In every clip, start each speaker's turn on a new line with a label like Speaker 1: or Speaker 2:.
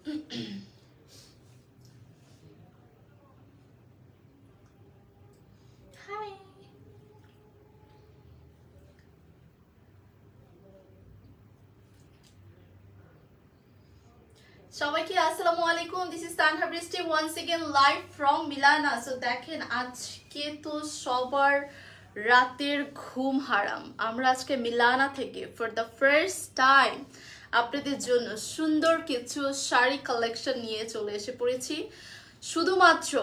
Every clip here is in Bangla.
Speaker 1: সবাইকে আসসালামু আলাইকুম, this is Tanha Brishti once again live from Milana. So দেখেন আজকে তো সবার রাতের ঘুম হারাম। আমরা আজকে মিলানা থেকে ফর দ্য ফার্স্ট টাইম আপনাদের জন্য সুন্দর কিছু শাড়ি কালেকশন নিয়ে চলে এসে পড়েছি। শুধুমাত্র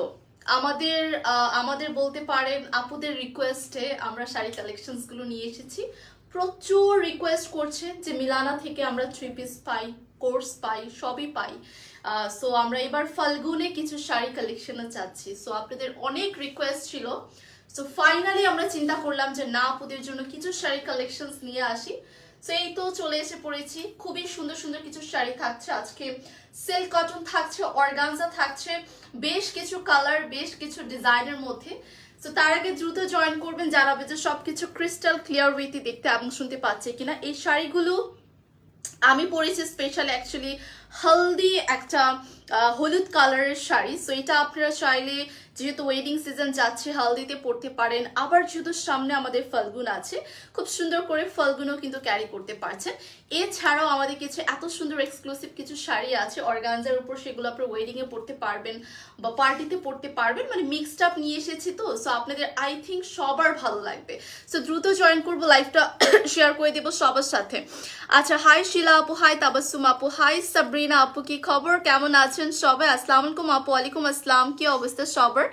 Speaker 1: আমাদের বলতে পারেন আপুদের রিকোয়েস্টে আমরা শাড়ি কালেকশনসগুলো নিয়ে এসেছি। প্রচুর রিকোয়েস্ট করছে যে মিলানা থেকে আমরা 3 পিস পাই, কোর্স পাই, সবই পাই। সো আমরা এবার ফাল্গুনে কিছু শাড়ি কালেকশনে চাচ্ছি। সো আপনাদের অনেক রিকোয়েস্ট ছিল। সো ফাইনালি আমরা চিন্তা করলাম যে না, আপুদের জন্য কিছু শাড়ি কালেকশনস নিয়ে আসি। সো এই তো চলে এসে পড়েছি। খুবই সুন্দর সুন্দর কিছু শাড়ি থাকছে আজকে। সিল্ক কটন থাকছে, অর্গানজা থাকছে, বেশ কিছু কালার, বেশ কিছু ডিজাইনের মধ্যে। তো তার আগে দ্রুত জয়েন করবেন, জানাবে যে সবকিছু ক্রিস্টাল ক্লিয়ার ওয়েতে দেখতে এবং শুনতে পাচ্ছে কিনা। এই শাড়িগুলো আমি পরেছি স্পেশাল অ্যাকচুয়ালি হলদি একটা হলুদ কালারের শাড়ি। সো এটা আপনারা চাইলে যেহেতু ওয়েডিং সিজন যাচ্ছে হলদিতে পরতে পারেন। আবার যেহেতু সামনে আমাদের ফাল্গুন আছে, খুব সুন্দর করে ফাল্গুনও কিন্তু ক্যারি করতে পারছেন। এছাড়াও আমাদের কিছু এত সুন্দর এক্সক্লুসিভ কিছু শাড়ি আছে অর্গানজার উপর, সেগুলো আপনারা ওয়েডিংয়ে পরতে পারবেন বা পার্টিতে পরতে পারবেন। মানে মিক্সড আপ নিয়ে এসেছি তো, সো আপনাদের আই থিঙ্ক সবার ভালো লাগবে। সো দ্রুত জয়েন করবো, লাইভটা শেয়ার করে দেবো সবার সাথে। আচ্ছা, হাই শিলা আপু, হাই তাবাসসুম আপু, হাই সাবরিনা আপু, কি খবর, কেমন আছেন সবাই? আসসালামু আলাইকুম আপু। ওয়ালাইকুম আসসালাম, কি অবস্থা সবার?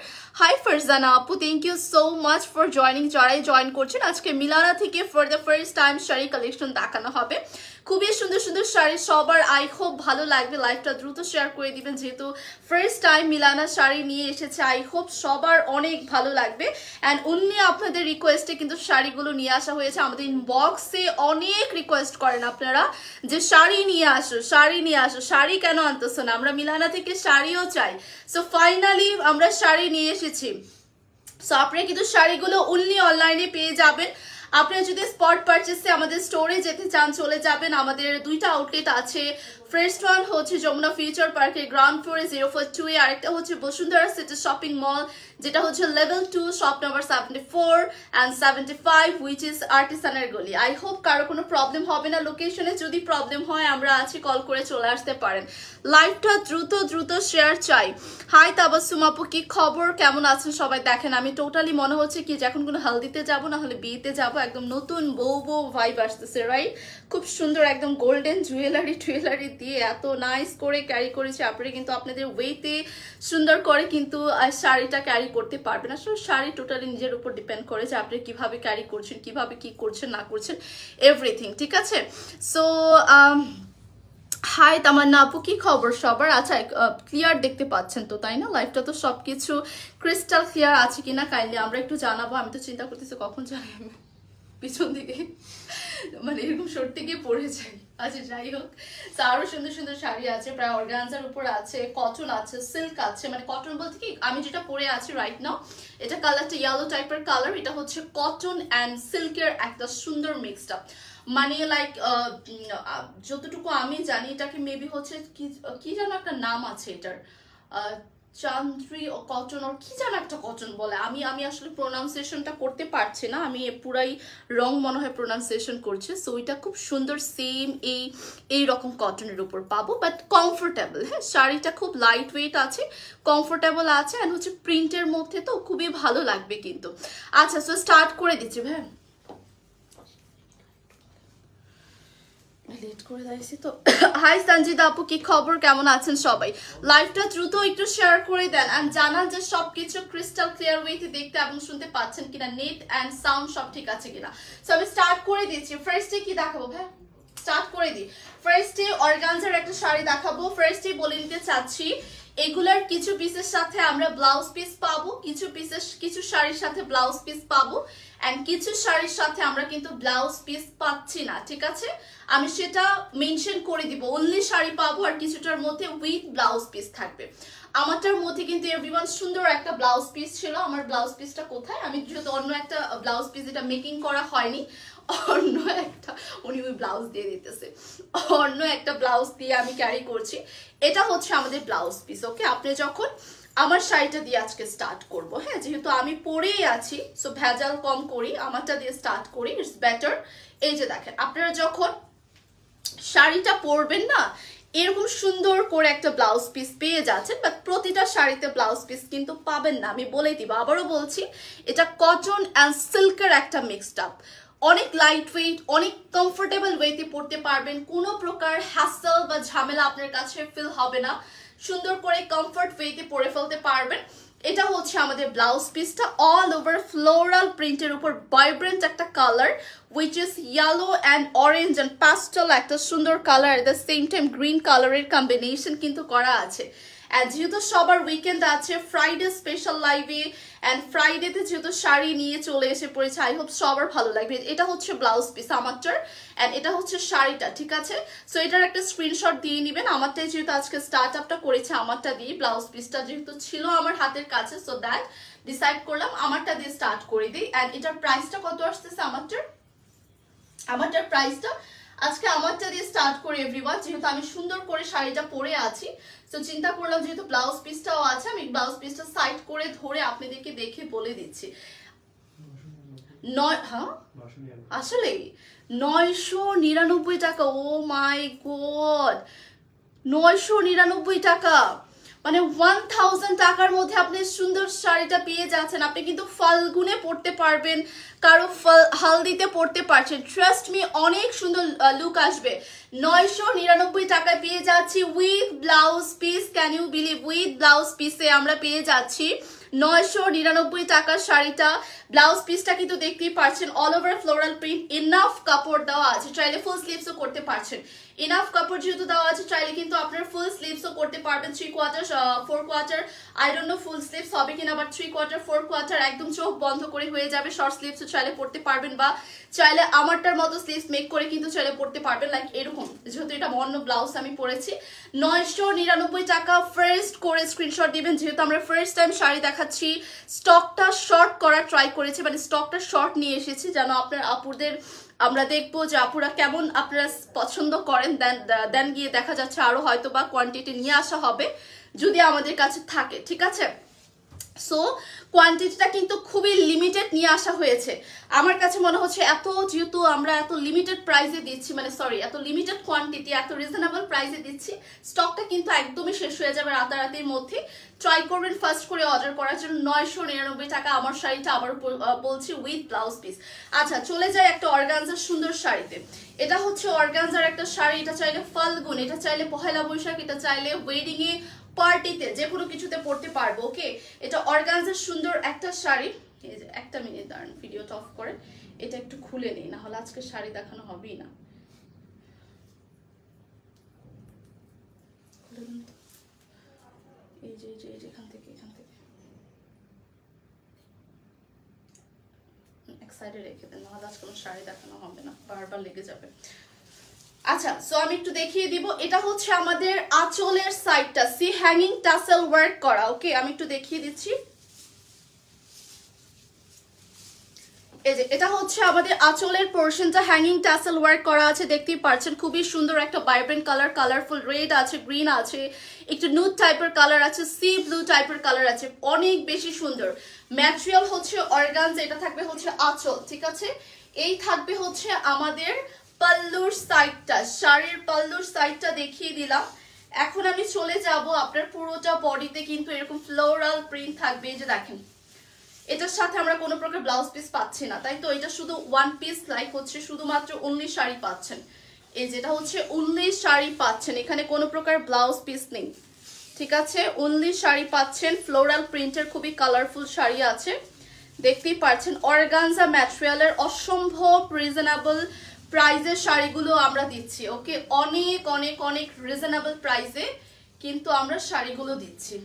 Speaker 1: হাই ফারজানা আপু, thank you so much for joining. যারাই জয়েন করছেন, আজকে মিলানা থেকে for the first time sari collection দেখানো হবে। খুবই সুন্দর সুন্দর শাড়ি, সবার আই হোপ ভালো লাগবে। লাইভটা দ্রুত শেয়ার করে দিবেন, যেহেতু ফার্স্ট টাইম মিলানা শাড়ি নিয়ে এসেছে। আই হোপ সবার অনেক ভালো লাগবে। অ্যান্ড অন্য আপনাদের রিকোয়েস্টে কিন্তু শাড়িগুলো নিয়ে আসা হয়েছে। আমাদের ইনবক্সে অনেক রিকোয়েস্ট করেন আপনারা যে শাড়ি নিয়ে আসো, শাড়ি নিয়ে আসো, শাড়ি কেন আনতেছো না? আমরা মিলানা থেকে শাড়িও চাই। সো ফাইনালি আমরা শাড়ি নিয়ে এসেছি। সো আপনারা কিন্তু শাড়িগুলো অনলি অনলাইনে পেয়ে যাবেন। আপনারা যদি স্পট পারচেসে আমাদের স্টোরে যেতে চান, চলে যাবেন। আমাদের দুইটা আউটলেট আছে। ফার্স্ট ওয়ান হচ্ছে যমুনা ফিউচার পার্কের গ্রাউন্ড ফ্লোরে 042 এ, আরেকটা হচ্ছে বসুন্ধরা সিটি শপিং মল, যেটা হচ্ছে level 2 shop number 74 and 75, which is আর্টিসানের গলি। আই হোপ কারো কোনো প্রবলেম হবে না লোকেশনে। যদি প্রবলেম হয় আমরা আছি, কল করে চলে আসতে পারেন। লাইভটা দ্রুত শেয়ার চাই। হাই তাবাসসুম আপু, কি খবর, কেমন আছেন সবাই? দেখেন আমি টোটালি মনে হচ্ছে কি যে এখন কোনো হলদিতে যাবো না হলে বিয়েতে যাবো। একদম নতুন বউ ভাইব আসতেছে, রাইট? খুব সুন্দর একদম গোল্ডেন জুয়েলারি দিয়ে এত নাইস করে ক্যারি করেছে। আপনারা কিন্তু আপনাদের ওয়েতে সুন্দর করে কিন্তু শাড়িটা ক্যারি করতে পারবেন। আসলে শাড়ি টোটালি নিজের উপর ডিপেন্ড করে যে আপনি কিভাবে ক্যারি করছেন, কিভাবে কি করছেন না করছেন, এভরিথিং, ঠিক আছে? সো হাই তামান্না আপু, কি খবর সবার? আচ্ছা, ক্লিয়ার দেখতে পাচ্ছেন তো, তাই না? লাইভটা তো সবকিছু ক্রিস্টাল ক্লিয়ার আছে কিনা কাইন্ডলি আমরা একটু জানাবো। আমি তো চিন্তা করতেছি কখন জানি পিছন দিকে মানে এরকম সরতে গিয়ে পড়ে যাই। আচ্ছা, যাই হোক, আরো সুন্দর সুন্দর শাড়ি আছে, প্রায় অর্গানজার উপর আছে, কটন আছে, সিল্ক আছে। মানে কটন বলতে কি, আমি যেটা পরে আছি রাইট নাও, এটা কালারটা ইয়েলো টাইপের কালার। এটা হচ্ছে কটন অ্যান্ড সিল্কের একটা সুন্দর মিক্সড আপ। মানে লাইক যতটুকু আমি জানি এটাকে মেবি হচ্ছে কি যেন একটা নাম আছে এটার, চান্দ্রি কটন ওর কি যেন একটা কটন বলে। আমি আসলে প্রোনাউন্সিয়েশনটা করতে পারছি না, আমি পুরাই রং মনে হয় প্রোনাউন্সিয়েশন করছে। সো এটা খুব সুন্দর, সেম এই রকম কটনের উপর পাবো, বাট কমফোর্টেবল। হ্যাঁ, শাড়িটা খুব লাইট ওয়েট আছে, কমফোর্টেবল আছে, অ্যান্ড হচ্ছে প্রিন্টের মধ্যে, তো খুবই ভালো লাগবে কিন্তু। আচ্ছা, সো স্টার্ট করে দিচ্ছি ভাই, লেট করে দিয়েছি তো। হাই সঞ্জিদা আপু, কি খবর, কেমন আছেন সবাই? লাইভটা দ্রুত একটু শেয়ার করে দেন অ্যান্ড জানান যে সবকিছু ক্রিস্টাল ক্লিয়ার ওয়েতে দেখতে এবং শুনতে পাচ্ছেন কিনা, নেট অ্যান্ড সাউন্ড সব ঠিক আছে কিনা। সো আমি স্টার্ট করে দিচ্ছি। ফার্স্টে কি দেখাবো ভাই? স্টার্ট করে দিই। ফার্স্টে অর্গানজার একটা শাড়ি দেখাবো। ফার্স্টে বলে নিতে চাচ্ছি এগুলার কিছু পিসের সাথে আমরা ব্লাউজ পিস পাবো, কিছু শাড়ির সাথে ব্লাউজ পিস পাবো, এন্ড কিছু শাড়ির সাথে আমরা কিন্তু ব্লাউজ পিস পাচ্ছি না, ঠিক আছে? আমি সেটা মেনশন করে দিব। অনলি শাড়ি পাবো আর কিছুটার মধ্যে উইথ ব্লাউজ পিস থাকবে। আমারটার মধ্যে কিন্তু এভরিওয়ান সুন্দর একটা ব্লাউজ পিস ছিল। আমার ব্লাউজ পিসটা কোথায়? আমি যেহেতু অন্য একটা ব্লাউজ পিস, এটা মেকিং করা হয়নি, অন্য একটা উনি ওই ব্লাউজ দিয়ে দিতেছে, অন্য একটা ব্লাউজ দিয়ে আমি ক্যারি করছি। এটা হচ্ছে আমাদের ব্লাউজ পিস। ওকে, আপনি যখন আমার শাড়িটা দিয়ে আজকে স্টার্ট করব, হ্যাঁ, যেহেতু আমি পরেই আছি সো ভেজাল কম করি, আমারটা দিয়ে স্টার্ট করি, ইটস বেটার। এই যে দেখেন, আপনারা যখন শাড়িটা পরবেন না এরকম সুন্দর করে একটা ব্লাউজ পিস পেয়ে যাচ্ছেন, বাট প্রতিটা শাড়িতে ব্লাউজ পিস কিন্তু পাবেন না, আমি বলেই দিব, আবারও বলছি, এটা কটন অ্যান্ড সিল্কের একটা মিক্সড আপ। অনেক লাইট ওয়েট, অনেক কমফোর্টেবল ওয়েতে পরতে পারবেন, কোনো প্রকার হ্যাসেল বা ঝামেলা আপনার কাছে ফিল হবে না, সুন্দর করে কমফোর্ট ওয়েতে পরে ফেলতে পারবেন। এটা হচ্ছে আমাদের ব্লাউজ পিসটা, অল ওভার ফ্লোরাল প্রিন্টের উপর ভাইব্রেন্ট একটা colour, which is yellow and orange and pastel, একটা সুন্দর colour, at the same time green কালারের কম্বিনেশন কিন্তু করা আছে। অ্যান্ড যেহেতু সবার উইকেন্ড আছে, ফ্রাইডে স্পেশাল লাইভে অ্যান্ড ফ্রাইডেতে যেহেতু শাড়ি নিয়ে চলে এসে পড়েছে, আই হোপ সবার ভালো লাগবে। এটা হচ্ছে ব্লাউজ পিস আমারটার, অ্যান্ড এটা হচ্ছে শাড়িটা, ঠিক আছে? সো এটার একটা স্ক্রিনশট দিয়ে নেবেন। আমারটাই যেহেতু আজকে স্টার্ট আপটা করেছে আমারটা দিয়ে, ব্লাউজ পিসটা যেহেতু ছিল আমার হাতের কাছে, সো দ্যাট ডিসাইড করলাম আমারটা দিয়ে স্টার্ট করে দিই। অ্যান্ড এটার প্রাইসটা কত আসতেছে আমারটার প্রাইসটা আজকে আমারটা দিয়ে স্টার্ট করে এভরিওয়ান, যেহেতু আমি সুন্দর করে শাড়িটা পরে আছি, তো চিন্তা করলাম যেহেতু ব্লাউজ পিসটাও আছে, আমি ব্লাউজ পিসটা সাইড করে ধরে আপনাদেরকে দেখে বলে দিচ্ছি। আসলে 999 টাকা, ও মাই গড, 999 টাকা, মানে 1000 টাকার মধ্যে আপনি সুন্দর শাড়িটা পেয়ে যাচ্ছেন। আপনি কিন্তু ফাল্গুনে পরতে পারবেন, কারো হালদিতে পরতে পারছেন, ট্রাস্ট মি অনেক সুন্দর লুক আসবে। 999 টাকায় পেয়ে যাচ্ছি with blouse piece, can you believe, with blouse পিসে আমরা পেয়ে যাচ্ছি 999 টাকার শাড়িটা। ব্লাউজ পিসটা কিন্তু দেখতেই পাচ্ছেন, all over floral print, enough কাপড় দেওয়া আছে, চাইলে ফুল স্লিভসও করতে পারছেন। ইনাফ কাপড় যেহেতু দেওয়া আছে, চাইলে কিন্তু আপনার ফুল স্লিভসও করতে পারবেন, 3 quarter 4 quarter, I don't know full sleeves হবে কিনা, বাট 3 কোয়ার্টার 4 কোয়ার্টার একদম চোখ বন্ধ করে হয়ে যাবে। শর্ট স্লিভসও চাইলে পরতে পারবেন, বা চাইলে আমারটার মতো স্লিভস মেক করে কিন্তু চাইলে পরতে পারবেন, লাইক এরকম, যেহেতু এটা অন্য ব্লাউজ আমি পরেছি। 999 টাকা, ফার্স্ট করে স্ক্রিনশট দিবেন, যেহেতু আমরা ফার্স্ট টাইম শাড়ি দেখাচ্ছি, স্টকটা শর্ট করা ট্রাই করেছি, মানে স্টকটা শর্ট নিয়ে এসেছি, যেন আপনার আপুদের আমরা দেখবো যে আপুরা কেমন আপনারা পছন্দ করেন, দেন গিয়ে দেখা যাচ্ছে আরো হয়তো বা কোয়ান্টিটি নিয়ে আসা হবে যদি আমাদের কাছে থাকে, ঠিক আছে? সো কোয়ান্টিটিটা কিন্তু খুবই লিমিটেড নিয়ে আসা হয়েছে। আমার কাছে মনে হচ্ছে যেহেতু আমরা এত লিমিটেড প্রাইসে দিচ্ছি, মানে সরি এত লিমিটেড কোয়ান্টিটি এত রিজনেবল প্রাইসে দিচ্ছি, স্টকটা কিন্তু একদমই শেষ হয়ে যাবে রাতারাতির মধ্যে। ট্রাই করবেন ফার্স্ট করে অর্ডার করার জন্য। 999 টাকা আমার শাড়িটা, আবার বলছি উইথ ব্লাউজ পিস। আচ্ছা, চলে যায় একটা অর্গানজার সুন্দর শাড়িতে। এটা হচ্ছে অর্গানজার একটা শাড়ি, এটা চাইলে ফাল্গুন, এটা চাইলে পহেলা বৈশাখ, এটা চাইলে ওয়েডিং এ, পার্টিতে, যে কোনো কিছুতে পড়তে পারবো। ওকে, এটা অর্গানজার সুন্দর একটা শাড়ি। এই যে একটা মিনিট দাঁড়ান, ভিডিওটা অফ করে এটা একটু খুলে নেই, না হলে আজকে শাড়ি দেখানো হবেই না। এই যে এখান থেকে এক সাইডে রেখে দেন, নাহলে আজকে কোনো শাড়ি দেখানো হবে না, বারবার লেগে যাবে। আচ্ছা, সো আমি একটু দেখিয়ে দিব, এটা হচ্ছে আমাদের আঁচলের সাইডটা, সি হ্যাঙ্গিং টাসেল ওয়ার্ক করা। ওকে, আমি একটু দেখিয়ে দিচ্ছি। এই যে এটা হচ্ছে আমাদের আঁচলের পোর্শনটা, হ্যাঙ্গিং টাসেল ওয়ার্ক করা আছে, দেখতেই পাচ্ছেন, খুবই সুন্দর একটা ভাইব্রেন্ট কালার, কালারফুল রেড আছে, গ্রিন আছে, একটু নুড টাইপের কালার আছে, সি ব্লু টাইপের কালার আছে, অনেক বেশি সুন্দর। ম্যাটেরিয়াল হচ্ছে অর্গানজা, এটা থাকবে হচ্ছে আঁচল, ঠিক আছে? এই থাকবে হচ্ছে আমাদের পাল্লুর সাইডটা, শাড়ির পাল্লুর সাইডটা দেখিয়ে দিলাম। এখন আমি চলে যাব আপনার পুরোটা বডিতে কিন্তু এরকম ফ্লোরাল প্রিন্ট থাকবে। এই যে দেখেন, এটার সাথে আমরা কোনো প্রকার ব্লাউজ পিস পাচ্ছি না, তাই তো? এটা শুধু ওয়ান পিস, লাইক হচ্ছে শুধুমাত্র অনলি শাড়ি পাচ্ছেন। এই যেটা হচ্ছে অনলি শাড়ি পাচ্ছেন, এখানে কোনো প্রকার ব্লাউজ পিস নেই, ঠিক আছে? অনলি শাড়ি পাচ্ছেন, ফ্লোরাল প্রিন্টের খুবই কালারফুল শাড়ি আছে, দেখতেই পাচ্ছেন। অর্গানজা ম্যাটেরিয়ালের অসম্ভব রিজনেবল প্রাইজের শাড়িগুলো আমরা দিচ্ছি। ওকে, অনেক অনেক অনেক রিজনেবল প্রাইসে কিন্তু আমরা শাড়িগুলো দিচ্ছি।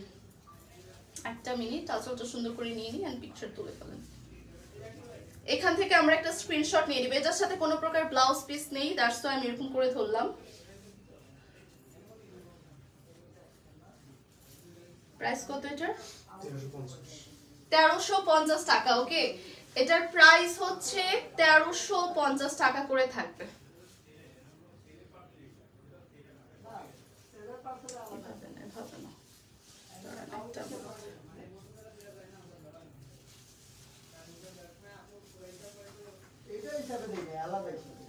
Speaker 1: একটা মিনিট, আঁচলটা সুন্দর করে নিয়ে নিই এন্ড পিকচার তুলে ফেলেন। এখান থেকে আমরা একটা স্ক্রিনশট নিয়ে নিব, এটার সাথে কোনো প্রকার ব্লাউজ পিস নেই, দ্যাটস ওয়াই আমি এরকম করে ধরলাম। প্রাইস কত এটার? 1350 টাকা। ওকে, এটার প্রাইস হচ্ছে 1350 টাকা করে থাকবে।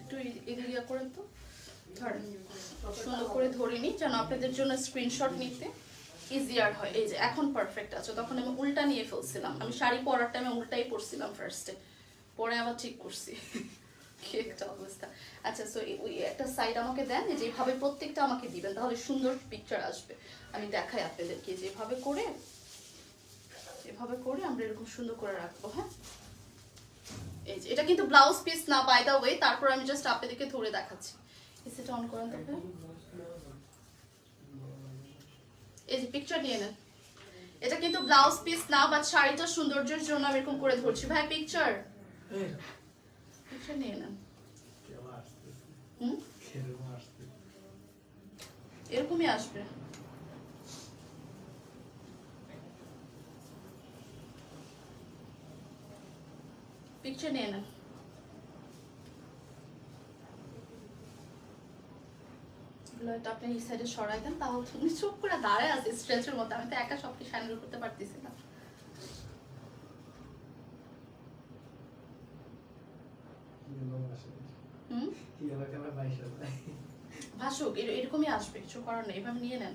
Speaker 1: একটু এদিকে করেন তো, ধরেন সুন্দর করে ধরিনি যেন আপনাদের জন্য স্ক্রিনশট নিতে ইজিয়ার হয়। এই যে এখন পারফেক্ট আছে, তখন আমি উল্টা নিয়ে ফেলছিলাম, আমি শাড়ি পরার টাইমে উল্টাই পরছিলাম ফার্স্টে, পরে আবার ঠিক করছি। কি একটা অবস্থা। আচ্ছা, সো ওই একটা সাইড আমাকে দেন, যেভাবে প্রত্যেকটা আমাকে দিবেন তাহলে সুন্দর পিকচার আসবে। আমি দেখাই আপনাদেরকে যেভাবে করে, এভাবে করে আমরা এরকম সুন্দর করে রাখবো। হ্যাঁ, এই যে এটা কিন্তু ব্লাউজ পিস না বাই দা ওয়ে, তারপর আমি জাস্ট আপনাদেরকে ধরে দেখাচ্ছি। এসিটা অন করেন তারপরে, এই যে পিকচার নিয়ে নেন। এটা কিন্তু ব্লাউজ পিস না, বাট শাড়িটা সৌন্দর্যের জন্য আমি এরকম করে ধরছি। ভাই পিকচার পিকচার নিয়ে নেন। এরকমই আসবে। পিকচার নিয়ে নেন। আপনি এই সাইডে সরাই দেন, তাহলে তুমি চুপ করে দাঁড়ায় আছে স্ট্রেচের মতো, আমি তো একা সবকিছু হ্যান্ডেল করতে পারতেছি না। ভাসুক, এরকমই আসবে, কিছু করার নেই, এভাবে নিয়ে নেন।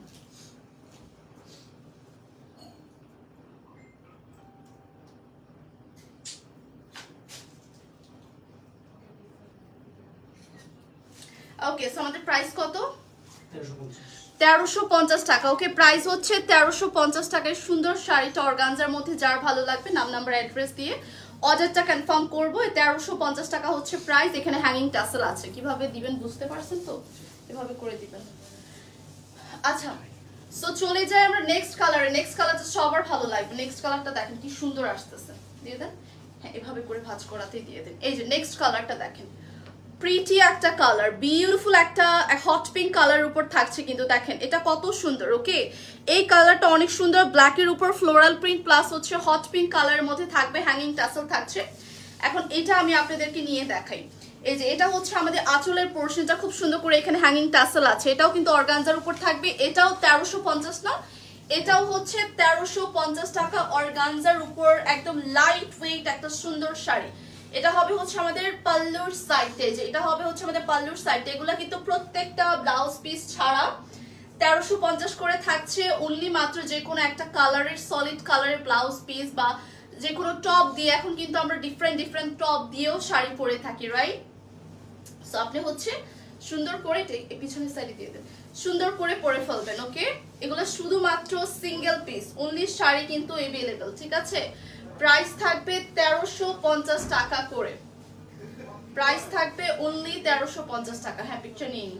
Speaker 1: ওকে, সো আমাদের প্রাইস কত? 1350 টাকা। ওকে, প্রাইস হচ্ছে 1350 টাকায় সুন্দর শাড়িটা অর্গানজার মধ্যে। যার ভালো লাগবে নাম নাম্বার অ্যাড্রেস দিয়ে অর্ডারটা কনফার্ম করবো। 1350 টাকা হচ্ছে প্রাইস। এখানে হ্যাঙ্গিং টাসেল আছে, কিভাবে দিবেন বুঝতে পারছেন তো, এভাবে করে দিবেন। আচ্ছা, সো চলে যাই আমরা নেক্সট কালারে। নেক্সট কালারটা সবার ভালো লাগবে। নেক্সট কালারটা দেখেন কি সুন্দর আসতেছে, দিয়ে দেন। হ্যাঁ, এভাবে করে ভাঁজ করাতেই দিয়ে দেন। এই যে নেক্সট কালারটা দেখেন, প্রিটি একটা কালার, বিউটিফুল একটা হট পিঙ্ক কালারের উপর থাকছে, কিন্তু দেখেন এটা কত সুন্দর। ওকে, এই কালারটা অনেক সুন্দর, ব্ল্যাকের উপর ফ্লোরাল প্রিন্ট প্লাস হচ্ছে হট পিঙ্ক কালারের মধ্যে থাকবে, হ্যাঙ্গিং টাসেল থাকছে। এখন এটা আমি আপনাদেরকে নিয়ে দেখাই। এই যে এটা হচ্ছে আমাদের আঁচলের পোর্শনটা, খুব সুন্দর করে এখানে হ্যাঙ্গিং টাসেল আছে। এটাও কিন্তু অর্গানজার উপর থাকবে। এটাও 1350 না, এটাও হচ্ছে 1350 টাকা অর্গানজার উপর, একদম লাইট ওয়েট একটা সুন্দর শাড়ি। এটা হবে হচ্ছে আমাদের পাল্লুর সাইডে, যে এটা হবে হচ্ছে আমাদের পাল্লুর সাইডে। এগুলা কিন্তু প্রত্যেকটা ব্লাউজ পিস ছাড়া 1350 করে থাকছে। অনলি মাত্র যে কোনো একটা কালারের, সলিড কালারের ব্লাউজ পিস বা যে কোনো টপ দিয়ে, এখন কিন্তু আমরা ডিফারেন্ট ডিফারেন্ট টপ দিয়েও শাড়ি পরে থাকি, রাইট? সো আপনি হচ্ছে সুন্দর করে পিছনের সাইডে দিয়ে দেন, সুন্দর করে পরে ফেলবেন। ওকে, এগুলো শুধুমাত্র সিঙ্গেল পিস, অনলি শাড়ি কিন্তু अवेलेबल, ঠিক আছে? প্রাইস থাকবে 1350 টাকা করে, প্রাইস থাকবে অনলি 1350 টাকা। হ্যাঁ, পিকচার নিন।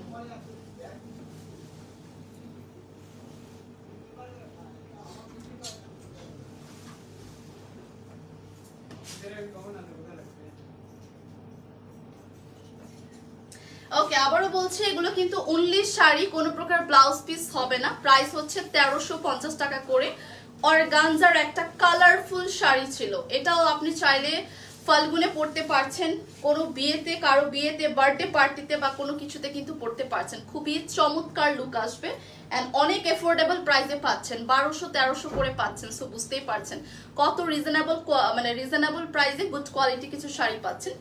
Speaker 1: ওকে, আবারও বলছি এগুলো কিন্তু অনলি শাড়ি, কোনো প্রকার ব্লাউজ পিস হবে না। প্রাইস হচ্ছে 1350 টাকা করে। অর্গানজার একটা কালারফুল শাড়ি ছিল, এটাও আপনি চাইলে ফাল্গুনে পড়তে পারছেন, কোনো বিয়েতে, কারো বিয়েতে, বার্থডে পার্টিতে বা কোনো কিছুতে কিন্তু পড়তে পারছেন। খুবই চমৎকার লুক আসবে এন্ড অনেক এফোর্ডেবল প্রাইসে পাচ্ছেন, 1200-1300 করে পাচ্ছেন। সো বুঝতেই পারছেন কত রিজনেবল, মানে রিজনেবল প্রাইসে গুড কোয়ালিটি কিছু শাড়ি পাচ্ছেন।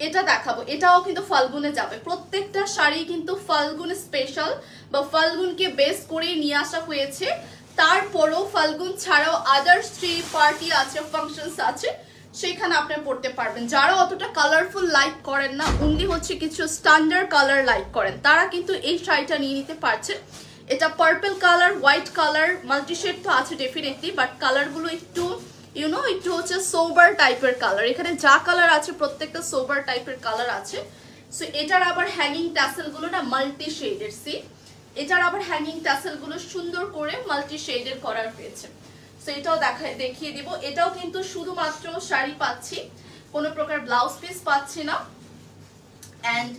Speaker 1: এটা দেখাবো, এটাও কিন্তু ফাল্গুনে যাবে। প্রত্যেকটা শাড়ি কিন্তু ফাল্গুন স্পেশাল বা ফাল্গুনকে বেস করে নিয়ে আসা হয়েছে। তারপরও ফাল্গুন ছাড়াও আদার্স 3 পার্টি আছে, ফাংশনস আছে, সেখানে আপনি পড়তে পারবেন। যারা অতটা কালারফুল লাইক করেন না, অনলি হচ্ছে কিছু স্ট্যান্ডার্ড কালার লাইক করেন, তারা কিন্তু এই শাড়িটা নিয়ে নিতে পারছেন। এটা purple colour, white colour, multi shade তো আছে ডেফিনেটলি, বাট কালারগুলো একটু একটু হচ্ছে সোবার টাইপের কালার। এখানে যা কালার আছে প্রত্যেকটা সোবার টাইপের কালার আছে। সো এটার আবার হ্যাঙ্গিং ট্যাসেল গুলো না মাল্টি শেডের, সি এটার আবার হ্যাঙ্গিং ট্যাসেল গুলো সুন্দর করে মাল্টি শেডের করার পেয়েছে। সো এটাও দেখিয়ে দিব। এটাও কিন্তু শুধুমাত্র শাড়ি পাচ্ছি, কোনো প্রকার ব্লাউজ পিস পাচ্ছি না। এন্ড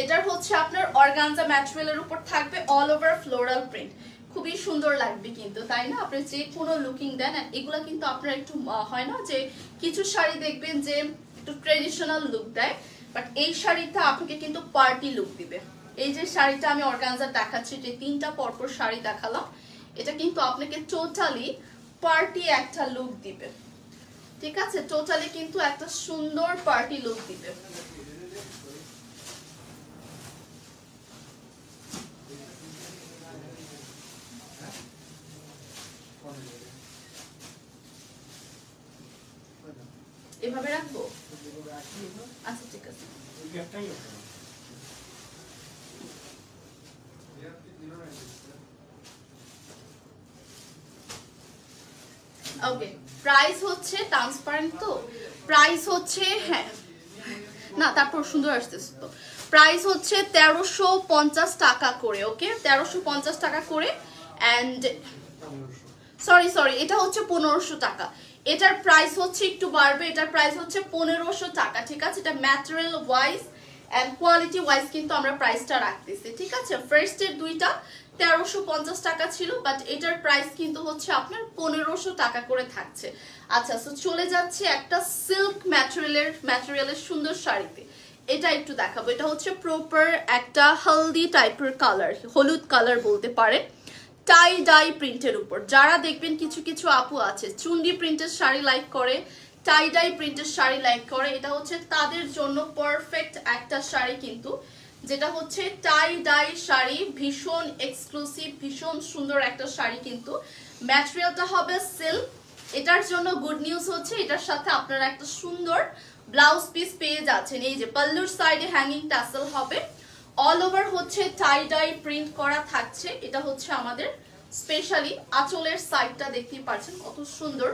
Speaker 1: এটার হচ্ছে আপনার অর্গানজা ম্যাটেরিয়ালের উপর থাকবে অল ওভার ফ্লোরাল প্রিন্ট। খুবই সুন্দর লাগবে কিন্তু, তাই না? আপনি যে কোনো লুকিং দেন, এগুলা কিন্তু আপনার একটু হয় না যে কিছু শাড়ি দেখবেন যে একটু ট্রেডিশনাল লুক দেয়, বাট এই শাড়িটা আপনাকে কিন্তু পার্টি লুক দিবে। এই যে শাড়িটা আমি অর্গানজার দেখাচ্ছি, যে 3টা পরপর শাড়ি দেখালাম, এটা কিন্তু আপনাকে টোটালি পার্টি একটা লুক দিবে, ঠিক আছে? টোটালি কিন্তু একটা সুন্দর পার্টি লুক দিবে। এভাবে রাখবো? আচ্ছা ঠিক আছে। ওকে, প্রাইস হচ্ছে ট্রান্সপারেন্ট, তো প্রাইস হচ্ছে, হ্যাঁ না তারপর সুন্দর আসতেছে তো, প্রাইস হচ্ছে 1350 টাকা করে। ওকে, 1350 টাকা করে। অ্যান্ড সরি এটা হচ্ছে 1500 টাকা। এটার প্রাইস হচ্ছে একটু বাড়বে, এটার প্রাইস হচ্ছে 1500 টাকা, ঠিক আছে? এটা material wise and quality wise কিন্তু আমরা প্রাইসটা রাখতেছি, ঠিক আছে? ফার্স্টের দুইটা 1350 টাকা ছিল, বাট এটার প্রাইস কিন্তু হচ্ছে আপনার 1500 টাকা করে থাকছে। আচ্ছা, সো চলে যাচ্ছে একটা সিল্ক ম্যাটেরিয়ালের সুন্দর শাড়িতে। এটা একটু দেখাবো। এটা হচ্ছে প্রপার একটা হলদি টাইপের কালার, হলুদ কালার বলতে পারে, টাই ডাই প্রিন্টের উপর। যারা দেখবেন কিছু কিছু আপু আছে চুন্ডি প্রিন্টের শাড়ি লাইক করে, টাই ডাই প্রিন্টের শাড়ি লাইক করে, এটা হচ্ছে তাদের জন্য পারফেক্ট একটা শাড়ি কিন্তু, যেটা হচ্ছে টাই ডাই শাড়ি, ভীষণ এক্সক্লুসিভ, ভীষণ সুন্দর একটা শাড়ি কিন্তু। ম্যাটেরিয়ালটা হবে সিল্ক। এটার জন্য গুড নিউজ হচ্ছে এটার সাথে আপনারা একটা সুন্দর ব্লাউজ পিস পেয়ে যাচ্ছেন। এই যে পাল্লুর সাইডে হ্যাঙ্গিং টাসেল হবে, অল ওভার হচ্ছে টাই ডাই প্রিন্ট করা থাকছে। এটা হচ্ছে আমাদের স্পেশালি আঁচলের সাইডটা, দেখতেই পাচ্ছেন কত সুন্দর।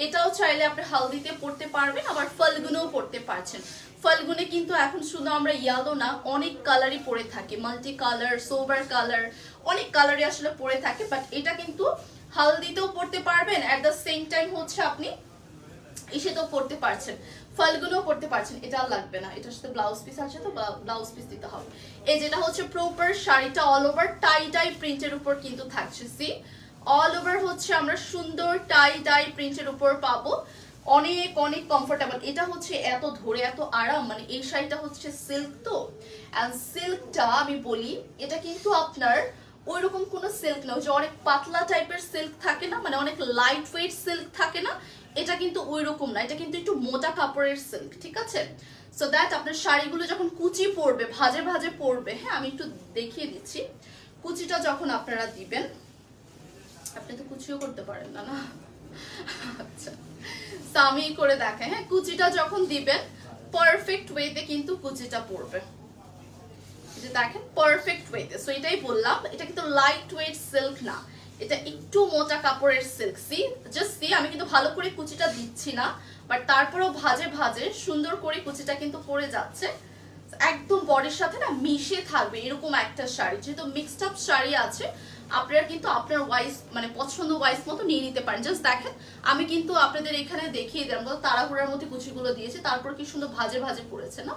Speaker 1: এটাও চাইলে আপনি হালদিতে পরতে পারবেন, আবার ফাল্গুনেও পরতে পারছেন। ফাল্গুনে কিন্তু এখন শুধু আমরা ইয়েলো না, অনেক কালারই পরে থাকি, মাল্টি কালার, সোবার কালার, অনেক কালারই আসলে পরে থাকে। বাট এটা কিন্তু হালদিতেও পরতে পারবেন, অ্যাট দ্য সেম টাইম হচ্ছে আপনি ইসেতেও পরতে পারছেন, ফাল্গুনেও পরতে পারছেন। এটা লাগবে না, এটার সাথে ব্লাউজ পিস আছে তো ব্লাউজ পিস দিতে হবে। এই যেটা হচ্ছে প্রপার শাড়িটা অল ওভার টাই ডাই প্রিন্টের উপর কিন্তু থাকছে। সি অল ওভার হচ্ছে আমরা সুন্দর টাই ডাই প্রিন্টের উপর পাবো, অনেক অনেক কমফোর্টেবল। এটা হচ্ছে এত ধরে এত আরাম, মানে এই শাড়িটা হচ্ছে সিল্ক তো, এন্ড সিল্কটা আমি বলি এটা কিন্তু আপনার ওই রকম কোনো সিল্ক না, যে অনেক পাতলা টাইপের সিল্ক থাকে না, মানে অনেক লাইট ওয়েট সিল্ক থাকে না, এটা কিন্তু ওই রকম না, এটা কিন্তু একটু মোটা কাপড়ের সিল্ক, ঠিক আছে? সো দ্যাট আপনার শাড়িগুলো যখন কুচি পড়বে, ভাজে ভাজে পড়বে, হ্যাঁ আমি একটু দেখিয়ে দিচ্ছি। কুচিটা যখন আপনারা দিবেন, আপনি তো কুচিও করতে পারেন না, না? আচ্ছা, আমি করে দেখাই। হ্যাঁ, কুচিটা যখন দিবেন পারফেক্ট ওয়েতে কিন্তু কুচিটা পড়বে, যে দেখেন পারফেক্ট ওয়েতে। সো এটাই বললাম, এটা কিন্তু লাইট ওয়েট সিল্ক না, এটা একটু মোটা কাপড়ের সিল্ক। সি জাস্ট সি, আমি কিন্তু ভালো করে কুচিটা দিচ্ছি না, বাট তারপরেও ভাজে ভাজে সুন্দর করে কুচিটা কিন্তু পড়ে যাচ্ছে, একদম বডির সাথে না মিশে থাকবে এরকম একটা শাড়ি। যেহেতু মিক্সড আপ শাড়ি আছে, আপনারা কিন্তু আপনার ওয়াইজ মানে পছন্দ ওয়াইজ মতো নিয়ে নিতে পারেন। জাস্ট দেখেন, আমি কিন্তু আপনাদের এখানে দেখিয়ে দিলাম, তাড়াহুড়ার মধ্যে কুচিগুলো দিয়েছি, তারপর কি সুন্দর ভাজে ভাজে পড়েছে না,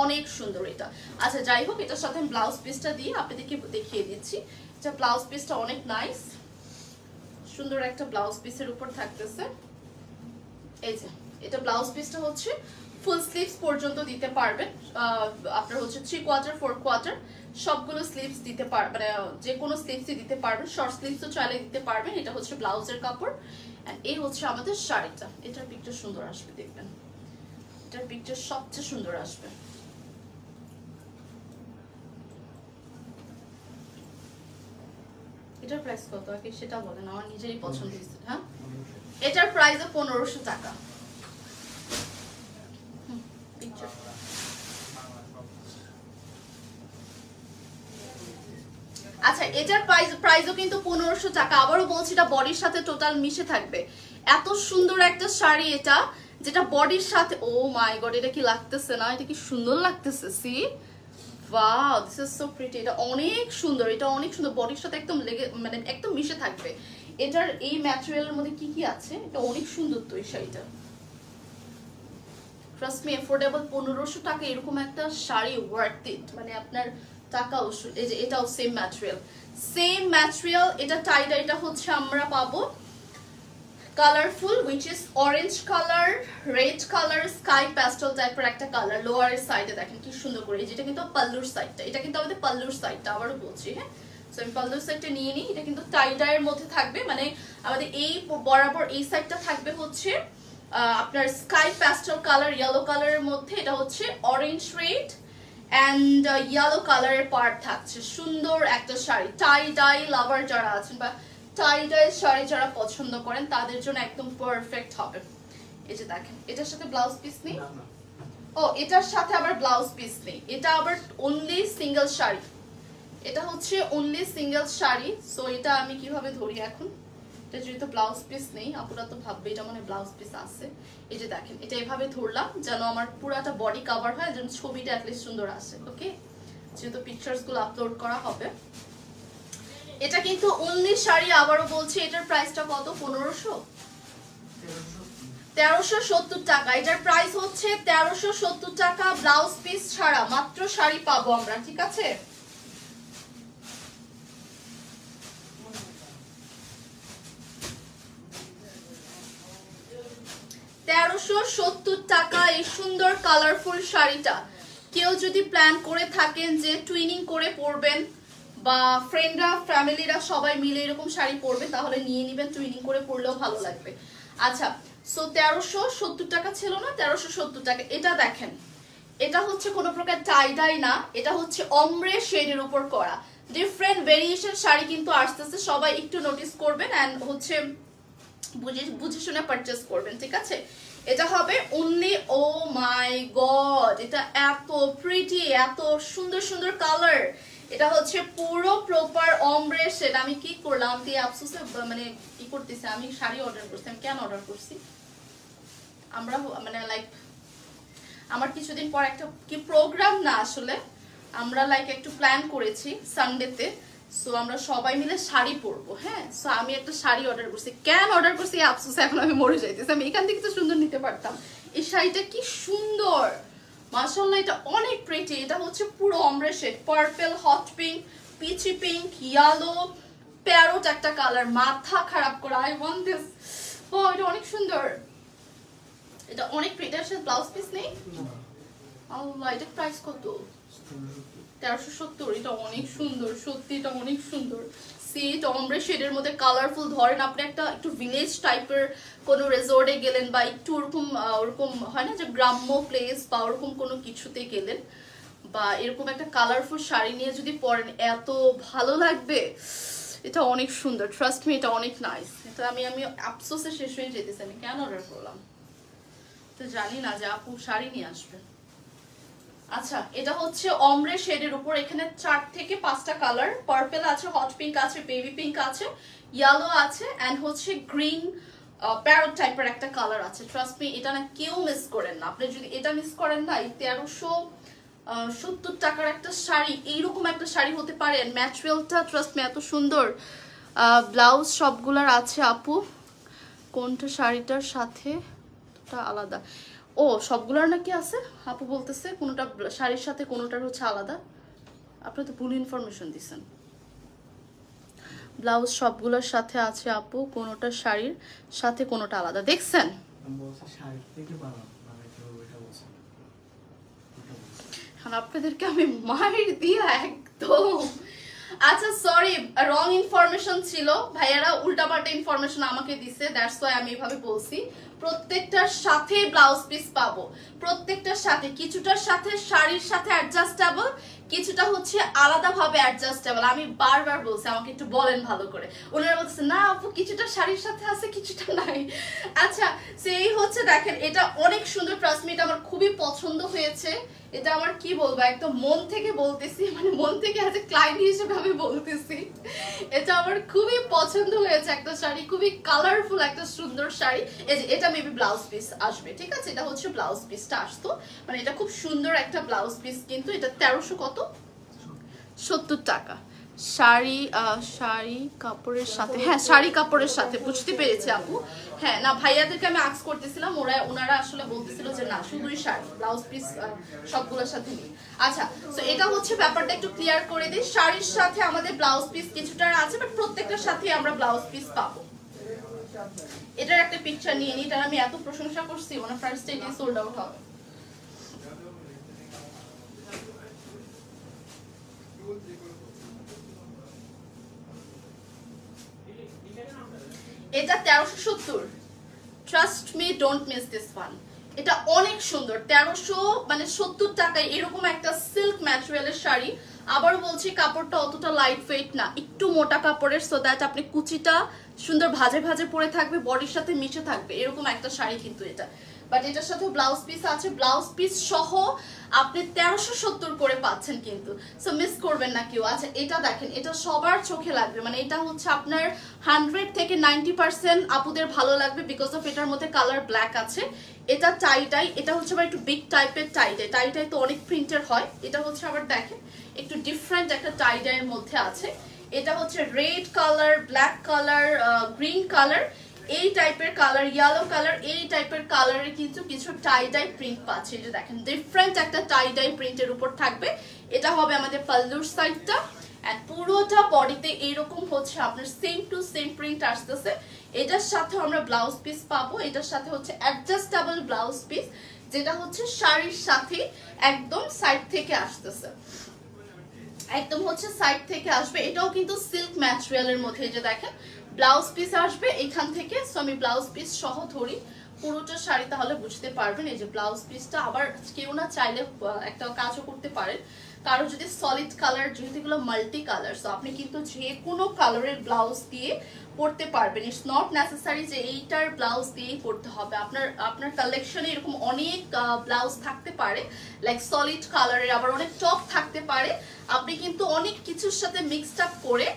Speaker 1: অনেক সুন্দর এটা। আচ্ছা যাই হোক, এটার সাথে আমি ব্লাউজ পিসটা দিয়ে আপনাদেরকে দেখিয়ে দিচ্ছি। এটা ব্লাউজ পিসটা অনেক নাইস, সুন্দর একটা ব্লাউজ পিসের উপর থাকতেছে। এই যে এটা ব্লাউজ পিসটা হচ্ছে ফুল স্লিভস পর্যন্ত দিতে পারবেন, আপনার হচ্ছে 3/4 4/4 সবগুলো স্লিভস দিতে পারবেন, মানে যে কোনো স্লিভসই দিতে পারবেন, শর্ট স্লিভসও চাইলে দিতে পারবেন। এটা হচ্ছে ব্লাউজের কাপড়, এন্ড এই হচ্ছে আমাদের শাড়িটা। এটার পিকচার সুন্দর আসবে, দেখবেন এটার পিকচার সবচেয়ে সুন্দর আসবে। এটার প্রাইস কত আগে সেটা বলেন, আমার নিজেরই পছন্দ হয়েছে। হ্যাঁ, এটার প্রাইস 1500 টাকা। আচ্ছা, এটার প্রাইসও কিন্তু 1500 টাকা। আবারও বলছি, এটা বডির সাথে টোটাল মিশে থাকবে। এত সুন্দর একটা শাড়ি এটা, যেটা বডির সাথে, ও মাই গড, এটা কি লাগতেছে না, এটা কি সুন্দর লাগতেছে। C wow, this is so pretty. এটা অনেক সুন্দর, এটা অনেক সুন্দর, বডির সাথে একদম লেগে মানে একদম মিশে থাকবে। এটার এই ম্যাটেরিয়ালের মধ্যে কি কি আছে, এটা অনেক সুন্দর তো এই শাড়িটা। ট্রাস্ট মি, অ্যাফোর্ডেবল 1500 টাকা এরকম একটা শাড়ি ওয়ার্থ ইট, মানে আপনার টাকাও এই যে এটাও সেম ম্যাটেরিয়াল, এটা টাইডাই, এটা হচ্ছে আমরা পাবো colourful, which is orange colour, red colour, sky pastel টাইপের একটা কালার। লোয়ারের সাইডে দেখেন কি সুন্দর করে, যেটা কিন্তু পাল্লুর সাইডটা, এটা কিন্তু আমাদের পাল্লুর সাইডটা, আবারও বলছি হ্যাঁ। সো আমি পাল্লুর সাইডটা নিয়ে নিই, এটা কিন্তু টাইডাইয়ের মধ্যে থাকবে, মানে আমাদের এই বরাবর এই সাইডটা থাকবে হচ্ছে আপনার স্কাই প্যাস্টেল কালার, ইয়েলো কালারের মধ্যে, এটা হচ্ছে অরেঞ্জ রেড অ্যান্ড ইয়েলো কালারের পার্ট থাকছে। সুন্দর একটা শাড়ি, টাই ডাই লাভার যারা আছেন বা টাই ডাই শাড়ি যারা পছন্দ করেন তাদের জন্য একদম পারফেক্ট হবে। এই যে দেখেন, এটার সাথে ব্লাউজ পিস নেই, ও এটার সাথে আবার ব্লাউজ পিস নেই, এটা আবার অনলি সিঙ্গেল শাড়ি, এটা হচ্ছে অনলি সিঙ্গেল শাড়ি। সো এটা আমি কিভাবে ধরি এখন, এটা যেহেতু ব্লাউজ পিস নেই, আপুরা তো ভাববে এটা মানে ব্লাউজ পিস আছে। এই যে দেখেন, এটা এভাবে ধরলাম যেন আমার পুরাটা বডি কভার হয়, যেন ছবিটা অ্যাটলিস্ট সুন্দর আসে। ওকে, যেহেতু পিকচার্স গুলো আপলোড করা হবে। এটা কিন্তু অনলি শাড়ি, আবারও বলছি এটার প্রাইসটা কত, 1370 টাকা। এটার প্রাইস হচ্ছে 1370 টাকা, ব্লাউজ পিস ছাড়া মাত্র শাড়ি পাবো আমরা, ঠিক আছে। 1370 টাকা এই সুন্দর কালারফুল শাড়িটা। কেউ যদি প্ল্যান করে থাকেন যে টুইনিং করে পরবেন বা ফ্রেন্ডরা ফ্যামিলিরা সবাই মিলে এরকম শাড়ি পরবে, তাহলে নিয়ে নেবেন, টুইনিং করে পরলেও ভালো লাগবে। আচ্ছা, সো 1370 টাকা ছিল না, 1370 টাকা। এটা দেখেন, এটা হচ্ছে কোনো প্রকার টাই ডাই না, এটা হচ্ছে অমরে শেডের উপর করা ডিফারেন্ট ভেরিয়েশন শাড়ি কিন্তু আসতেছে, সবাই একটু নোটিস করবেন এন্ড হচ্ছে বুঝে শুনে পারচেজ করবেন, ঠিক আছে। এটা হবে অনলি, ও মাই গড, এটা এত প্রিটি, এত সুন্দর সুন্দর কালার। এটা হচ্ছে পুরো প্রপার অমরে শেড। আমি কি করলাম দিয়ে আফসোসে মানে কি করতেছি, আমি শাড়ি অর্ডার করছি। আমি কেন অর্ডার করছি, আমরা মানে লাইক আমার কিছুদিন পর একটা কি প্রোগ্রাম না, আসলে আমরা লাইক একটু প্ল্যান করেছি সানডেতে। সো আমরা সবাই মিলে শাড়ি পরবো, হ্যাঁ। সো আমি একটা শাড়ি অর্ডার করছি, কেন অর্ডার করছি আফসোস এখন আমি মরে যাইতেছি। আমি এখান থেকে তো সুন্দর নিতে পারতাম। এই শাড়িটা কি সুন্দর মাশাআল্লাহ, এটা অনেক প্রিটি। এটা হচ্ছে পুরো ombre shade, purple, hot pink, peachy pink, yellow, parrot একটা কালার, মাথা খারাপ করা। আই ওয়ান্ট দিস, ও এটা অনেক সুন্দর, এটা অনেক প্রিটি। এর সাথে ব্লাউজ পিস নেই, আল্লাহ এটা প্রাইস কত, 1370। এটা অনেক সুন্দর, সত্যি এটা অনেক সুন্দর। সিট অমরে শেডের মধ্যে কালারফুল। ধরেন আপনি একটা একটু ভিলেজ টাইপের কোনো রিসোর্টে গেলেন বা একটু ওরকম হয় না যে গ্রাম্য প্লেস বা ওরকম কোনো কিছুতে গেলেন, বা এরকম একটা কালারফুল শাড়ি নিয়ে যদি পরেন এত ভালো লাগবে। এটা অনেক সুন্দর, ট্রাস্ট মি, এটা অনেক নাইস। এটা আমি আফসোসে শেষ হয়ে যেতেছি, আমি কেন অর্ডার করলাম, তো জানি না যে আপু শাড়ি নিয়ে আসবে। আচ্ছা, এটা হচ্ছে অমরে শেডের উপর, এখানে 4 থেকে 5টা কালার, পার্পল আছে, হট পিঙ্ক আছে, বেবি পিঙ্ক আছে, ইয়েলো আছে এন্ড হচ্ছে গ্রিন প্যারট টাইপের একটা কালার আছে। ট্রাস্ট মি, এটা না কেউ মিস করেন না। আপনি যদি এটা মিস করেন না, এই 1370 টাকার একটা শাড়ি, এইরকম একটা শাড়ি হতে পারে। ম্যাটেরিয়ালটা ট্রাস্ট মি এত সুন্দর। ব্লাউজ সবগুলার আছে আপু, কোনটা শাড়িটার সাথে আলাদা, ও সবগুলোর নাকি আছে আপু বলতেছে, কোনোটা শাড়ির সাথে কোনোটার হচ্ছে আলাদা। আপনি তো ভুল ইনফরমেশন দিচ্ছেন। ব্লাউজ সবগুলোর সাথে আছে আপু, কোনোটা শাড়ির সাথে কোনোটা আলাদা, দেখছেন। আপনাদেরকে আমি মায়ের দিয়া একদম। আচ্ছা সরি, রং ইনফরমেশন ছিল, ভাইয়ারা উল্টাপাল্টা ইনফরমেশন আমাকে দিছে, দ্যাটস ওয়াই আমি এভাবে বলছি। প্রত্যেকটার সাথে ব্লাউজ পিস পাবো, প্রত্যেকটার সাথে, কিছুটার সাথে শাড়ির সাথে অ্যাডজাস্টেবল, কিছুটা হচ্ছে আলাদাভাবে অ্যাডজাস্টেবল। আমি বারবার বলছি আমাকে একটু বলেন ভালো করে, ওনারা বলছে না আপু কিছুটা শাড়ির সাথে আছে কিছুটা নাই। আচ্ছা সেই হচ্ছে দেখেন, এটা অনেক সুন্দর, ট্রাস্ট মি এটা আমার খুবই পছন্দ হয়েছে। এটা আমার কি বলবো, একদম মন থেকে বলতেছি, মানে মন থেকে আজ ক্লায়েন্ট হিসেবে আমি বলতেছি, এটা আমার খুবই পছন্দ হয়েছে একটা শাড়ি, খুবই কালারফুল একটা সুন্দর শাড়ি। এই যে এটা মেবি ব্লাউজ পিস আসবে, ঠিক আছে, এটা হচ্ছে ব্লাউজ পিসটা আসতো, মানে এটা খুব সুন্দর একটা ব্লাউজ পিস। কিন্তু এটা 1370 টাকা, শাড়ি শাড়ি কাপড়ের সাথে, হ্যাঁ শাড়ি কাপড়ের সাথে, বুঝতে পেরেছি আপু। হ্যাঁ না ভাইয়াদেরকে আমি আস্ক করতেছিলাম, ওনারা আসলে বলতেছিল যে না শুধুই শাড়ি, ব্লাউজ পিস সবগুলোর সাথে নেই। আচ্ছা তো এটা হচ্ছে ব্যাপারটা একটু ক্লিয়ার করে দিই, শাড়ির সাথে আমাদের ব্লাউজ পিস কিছুটা আছে, বাট প্রত্যেকটার সাথে আমরা ব্লাউজ পিস পাবো। এটার একটা পিকচার নিয়ে নিই, এটার আমি এত প্রশংসা করছি, মানে ফার্স্ট ডে সোল্ড আউট হবে। এটা 1370, trust me don't miss this one. এটা অনেক সুন্দর, 1370 টাকায় এরকম একটা সিল্ক ম্যাটেরিয়ালের শাড়ি। আবার বলছি কাপড়টা অতটা লাইট ওয়েট না, একটু মোটা কাপড়ের, সো দ্যাট আপনি কুচিটা সুন্দর ভাজে ভাজে পরে থাকবে, বডির সাথে মিশে থাকবে, এরকম একটা শাড়ি কিন্তু এটা। বাট এটার সাথে ব্লাউজ পিস আছে, ব্লাউজ পিস সহ আপনি 1370 করে পাচ্ছেন কিন্তু, সো মিস করবেন না কেউ। আচ্ছা এটা দেখেন, এটা সবার চোখে লাগবে, মানে এটা হচ্ছে আপনার 100 থেকে 90% আপুদের ভালো লাগবে, বিকজ অফ এটার মধ্যে কালার ব্ল্যাক আছে। এটা টাই, এটা হচ্ছে আবার একটু বিগ টাইপের টাই তো অনেক প্রিন্টের হয়, এটা হচ্ছে আবার দেখেন একটু ডিফারেন্ট একটা টাইডাইয়ের মধ্যে আছে। এটা হচ্ছে red colour, black colour, green colour, এই টাইপের কালার, ইয়েলো কালার, এই টাইপের কালারে কিন্তু কিছু টাই প্রিন্ট পাচ্ছে। এটা দেখেন ডিফারেন্ট একটা টাই প্রিন্টের উপর থাকবে। এটা হবে আমাদের পাল্লুর সাইডটা, এন্ড পুরোটা বডিতে এইরকম হচ্ছে আপনার সেম টু সেম প্রিন্ট আসতেছে। এটার সাথে আমরা ব্লাউজ পিস পাবো, এটার সাথে হচ্ছে অ্যাডজাস্টেবল ব্লাউজ পিস, যেটা হচ্ছে শাড়ির সাথে একদম সাইড থেকে আসতেছে, একদম হচ্ছে সাইড থেকে আসবে। এটাও কিন্তু সিল্ক ম্যাটেরিয়ালের মধ্যে, যে দেখেন ব্লাউজ পিস আসবে এখান থেকে। সো আমি ব্লাউজ পিস সহ ধরি পুরোটা শাড়ি, তাহলে বুঝতে পারবেন। এই যে ব্লাউজ পিসটা, আবার কেউ না চাইলে একটা কাজও করতে পারেন, কারো যদি সলিড কালার, যেহেতু এগুলো মাল্টি কালার, সো আপনি কিন্তু যে কোনো কালারের ব্লাউজ দিয়ে পরতে পারবেন। ইটস নট নেসেসারি যে এইটার ব্লাউজ দিয়েই পরতে হবে। আপনার কালেকশনে এরকম অনেক ব্লাউজ থাকতে পারে, লাইক সলিড কালারের, আবার অনেক টপ থাকতে পারে। আপনি কিন্তু অনেক কিছুর সাথে মিক্সড আপ করে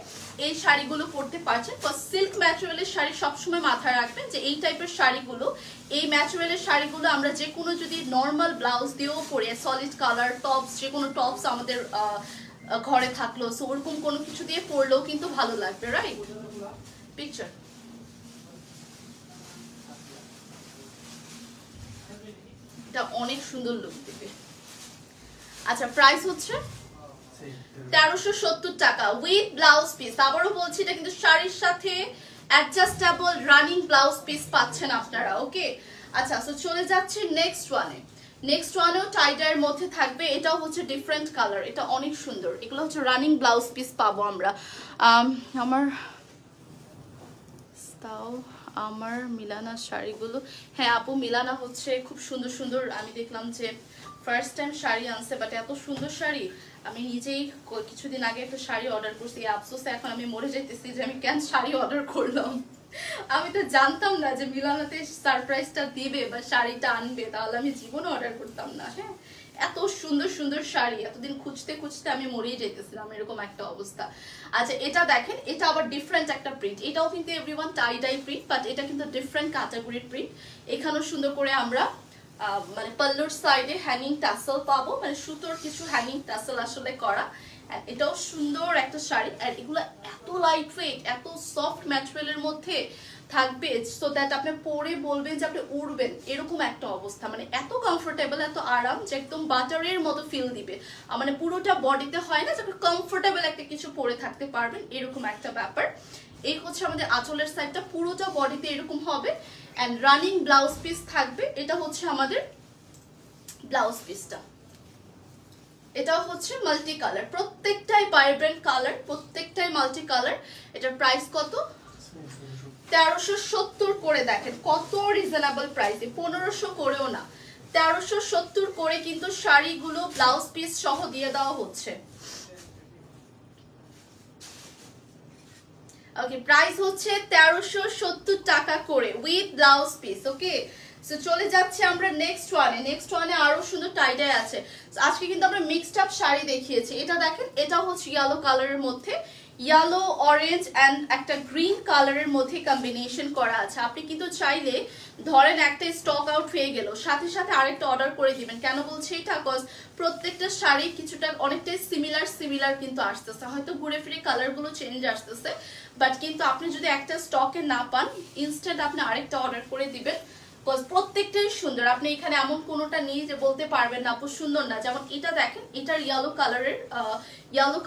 Speaker 1: এই শাড়িগুলো পরতে পারছেন। সিল্ক ম্যাটেরিয়ালের শাড়ি সবসময় মাথায় রাখবেন যে এই টাইপের শাড়িগুলো, এই ম্যাটেরিয়ালের শাড়িগুলো আমরা যে কোনো যদি নর্মাল ব্লাউজ দিয়েও পরে, সলিড কালার টপস, যে কোনো টপস আমাদের ঘরে থাকলো, সো ওরকম কোনো কিছু দিয়ে পরলেও কিন্তু ভালো লাগবে, রাইট? পিকচার এটা অনেক সুন্দর লুক দিবে। আচ্ছা প্রাইস হচ্ছে 1370 টাকা উইথ ব্লাউজ পিস। আবারও বলছি এটা কিন্তু শাড়ির সাথে অ্যাডজাস্টেবল রানিং ব্লাউজ পিস পাচ্ছেন আপনারা, ওকে? আচ্ছা সো চলে যাচ্ছি নেক্সট ওয়ানে। নেক্সট ওয়ানেও টাইডার মধ্যে থাকবে, এটাও হচ্ছে ডিফারেন্ট কালার, এটা অনেক সুন্দর। এগুলো হচ্ছে রানিং ব্লাউজ পিস পাবো আমরা। আমার মিলানা শাড়িগুলো, হ্যাঁ আপু মিলানা হচ্ছে খুব সুন্দর সুন্দর। আমি দেখলাম যে ফার্স্ট টাইম শাড়ি আনছে, বাট এত সুন্দর শাড়ি। আমি নিজেই কিছুদিন আগে একটা শাড়ি অর্ডার করছি, আফসোসে এখন আমি মরে যেতেছি যে আমি কেন শাড়ি অর্ডার করলাম। আমি তো জানতাম না যে মিলানাতে সারপ্রাইজটা দিবে বা শাড়িটা আনবে, তাহলে আমি জীবনে অর্ডার করতাম না। হ্যাঁ এত সুন্দর সুন্দর শাড়ি, এতদিন খুঁজতে খুঁজতে আমি মরেই যেতেছিলাম, এরকম একটা অবস্থা। আচ্ছা এটা দেখেন, এটা আবার ডিফারেন্ট একটা প্রিন্ট, এটাও কিন্তু এভরিওয়ান টাই প্রিন্ট, বাট এটা কিন্তু ডিফারেন্ট ক্যাটাগরির প্রিন্ট। এখানেও সুন্দর করে আমরা মানে পাল্লুর সাইডে হ্যাঙ্গিং টাসেল পাবো, মানে সুতোর কিছু হ্যাঙ্গিং টাসেল আসলে করা। এটাও সুন্দর একটা শাড়ি, আর এগুলো এত লাইট ওয়েট, এত সফট ম্যাটেরিয়ালের মধ্যে থাকবে, সো দ্যাট আপনি পরে বলবেন যে আপনি উড়বেন, এরকম একটা অবস্থা। মানে এত কমফোর্টেবল, এত আরাম, যে একদম বাটারের মতো ফিল দিবে। মানে পুরোটা বডিতে হয় না যে আপনি কমফোর্টেবল একটা কিছু পরে থাকতে পারবেন, এরকম একটা ব্যাপার। এই হচ্ছে আমাদের আঁচলের সাইডটা, পুরোটা বডিতে এরকম হবে, এন্ড রানিং ব্লাউজ পিস থাকবে। এটা হচ্ছে আমাদের ব্লাউজ পিসটা, এটাও হচ্ছে মাল্টি কালার, প্রত্যেকটাই ভাইব্রেন্ট কালার, প্রত্যেকটাই মাল্টি কালার। এটার প্রাইস কত? 1370 করে। দেখেন কত রিজনেবল প্রাইসে, 1500 করেও না, 1370 করে কিন্তু শাড়িগুলো ব্লাউজ পিস সহ দিয়ে দেওয়া হচ্ছে। ওকে প্রাইস হচ্ছে 1370 টাকা করে with blouse piece, okay? So চলে যাচ্ছে আমরা নেক্সট ওয়ানে। নেক্সট ওয়ানে আরো সুন্দর টাইডাই আছে। আজকে কিন্তু আমরা মিক্সড আপ শাড়ি দেখিয়েছি। এটা দেখেন, এটা হচ্ছে ইয়েলো কালারের মধ্যে, ইয়েলো অরেঞ্জ অ্যান্ড একটা গ্রিন কালারের মধ্যে কম্বিনেশন করা আছে। আপনি কিন্তু চাইলে ধরেন একটা স্টক আউট হয়ে গেল, সাথে সাথে আরেকটা অর্ডার করে দিবেন। কেন বলছি এটা? কজ প্রত্যেকটা শাড়ি কিছুটা অনেকটাই সিমিলার কিন্তু আসতেছে, হয়তো ঘুরে ফিরে কালারগুলো চেঞ্জ আসতেছে, বাট কিন্তু আপনি যদি একটা স্টকে না পান, ইনস্ট্যান্ট আপনি আরেকটা অর্ডার করে দিবেন। প্রত্যেকটাই সুন্দর, আপনি এখানে এমন কোনোটা নেই যে বলতে পারবেন না আপু সুন্দর না। যেমন এটা দেখেন, এটার ইয়েলো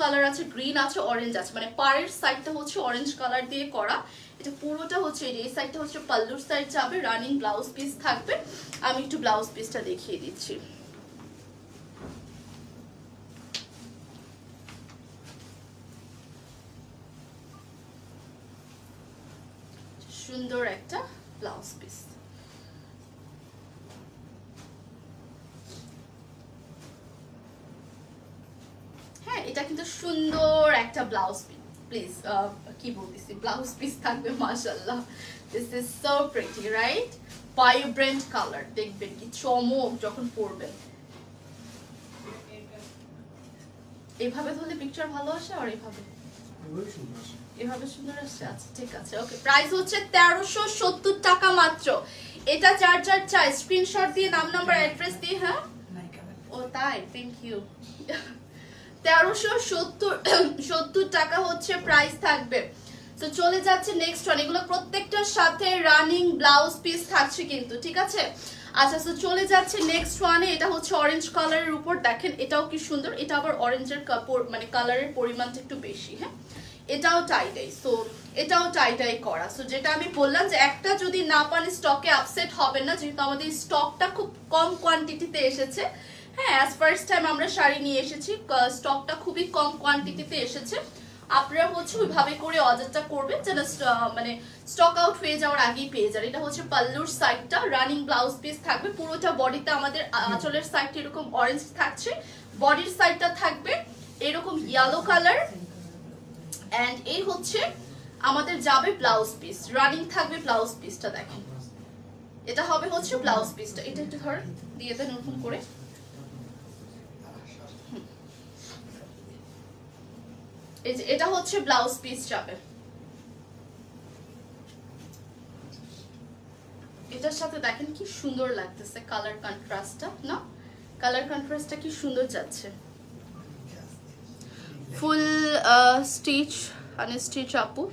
Speaker 1: কালার আছে, গ্রিন আছে, অরেঞ্জ আছে, মানে পাড়ের সাইডটা হচ্ছে অরেঞ্জ কালার দিয়ে করা। এটা পুরোটা হচ্ছে এই সাইডটা হচ্ছে পাল্লুর সাইড যাবে, রানিং ব্লাউজ পিস থাকবে। আমি একটু ব্লাউজ পিসটা দেখিয়ে দিচ্ছি। সুন্দর একটা ব্লাউজ পিস। হ্যাঁ, এটা কিন্তু সুন্দর একটা ব্লাউজ পিস। প্লিজ কি বলতেছি, ব্লাউজ পিস থাকবে। মাশাআল্লাহ, this is so pretty, right? Vibrant colour, দেখবেন কি চমক যখন পরবেন। এইভাবে ধরলে পিকচার ভালো আসে, আর এভাবে সুন্দর আসছে। আচ্ছা ঠিক আছে, ওকে। প্রাইস হচ্ছে 1370 টাকা মাত্র। এটা যার যার চাই স্ক্রিনশট দিয়ে নাম নাম্বার অ্যাড্রেস দিয়ে। হ্যাঁ, ও তাই, থ্যাংক ইউ। 1370 টাকা হচ্ছে প্রাইস থাকবে। তো চলে যাচ্ছে নেক্সট ওয়ান। এগুলো প্রত্যেকটার সাথে রানিং ব্লাউজ পিস থাকছে কিন্তু, ঠিক আছে? আচ্ছা, তো চলে যাচ্ছে নেক্সট ওয়ানে। এটা হচ্ছে অরেঞ্জ কালারের উপর, দেখেন এটাও কি সুন্দর। এটা আবার অরেঞ্জের কাপড়, মানে কালারের পরিমাণটা একটু বেশি। হ্যাঁ, এটাও টাইটাই, সো এটাও টাইটাই করা। সো যেটা আমি বললাম যে একটা যদি না পান স্টকে আপসেট হবেন না, যেহেতু আমাদের স্টকটা খুব কম কোয়ান্টিটিতে এসেছে। হ্যাঁ, অ্যাজ ফার্স্ট টাইম আমরা শাড়ি নিয়ে এসেছি, স্টকটা খুবই কম কোয়ান্টিটিতে এসেছে। আপনারা হচ্ছে ওইভাবে করে অর্ডারটা করবেন যেন মানে স্টক আউট হয়ে যাওয়ার আগেই পেয়ে যান। এটা হচ্ছে পাল্লুর সাইডটা, রানিং ব্লাউজ পিস থাকবে পুরোটা। বডিতে আমাদের আঁচলের সাইডটা এরকম অরেঞ্জ থাকছে, বডির সাইডটা থাকবে এরকম ইয়েলো কালার, এন্ড এই হচ্ছে আমাদের যাবে ব্লাউজ পিস, রানিং থাকবে ব্লাউজ পিসটা। দেখেন এটা হবে হচ্ছে ব্লাউজ পিসটা। এটা একটু ধরে দিয়ে দেন নতুন করে। এই যে এটা হচ্ছে ব্লাউজ পিস যাবে। এটার সাথে দেখেন কি সুন্দর লাগতেছে কালার কন্ট্রাস্টটা, না? কালার কন্ট্রাস্টটা কি সুন্দর যাচ্ছে। ফুল স্টিচ আনস্টিচ আপু,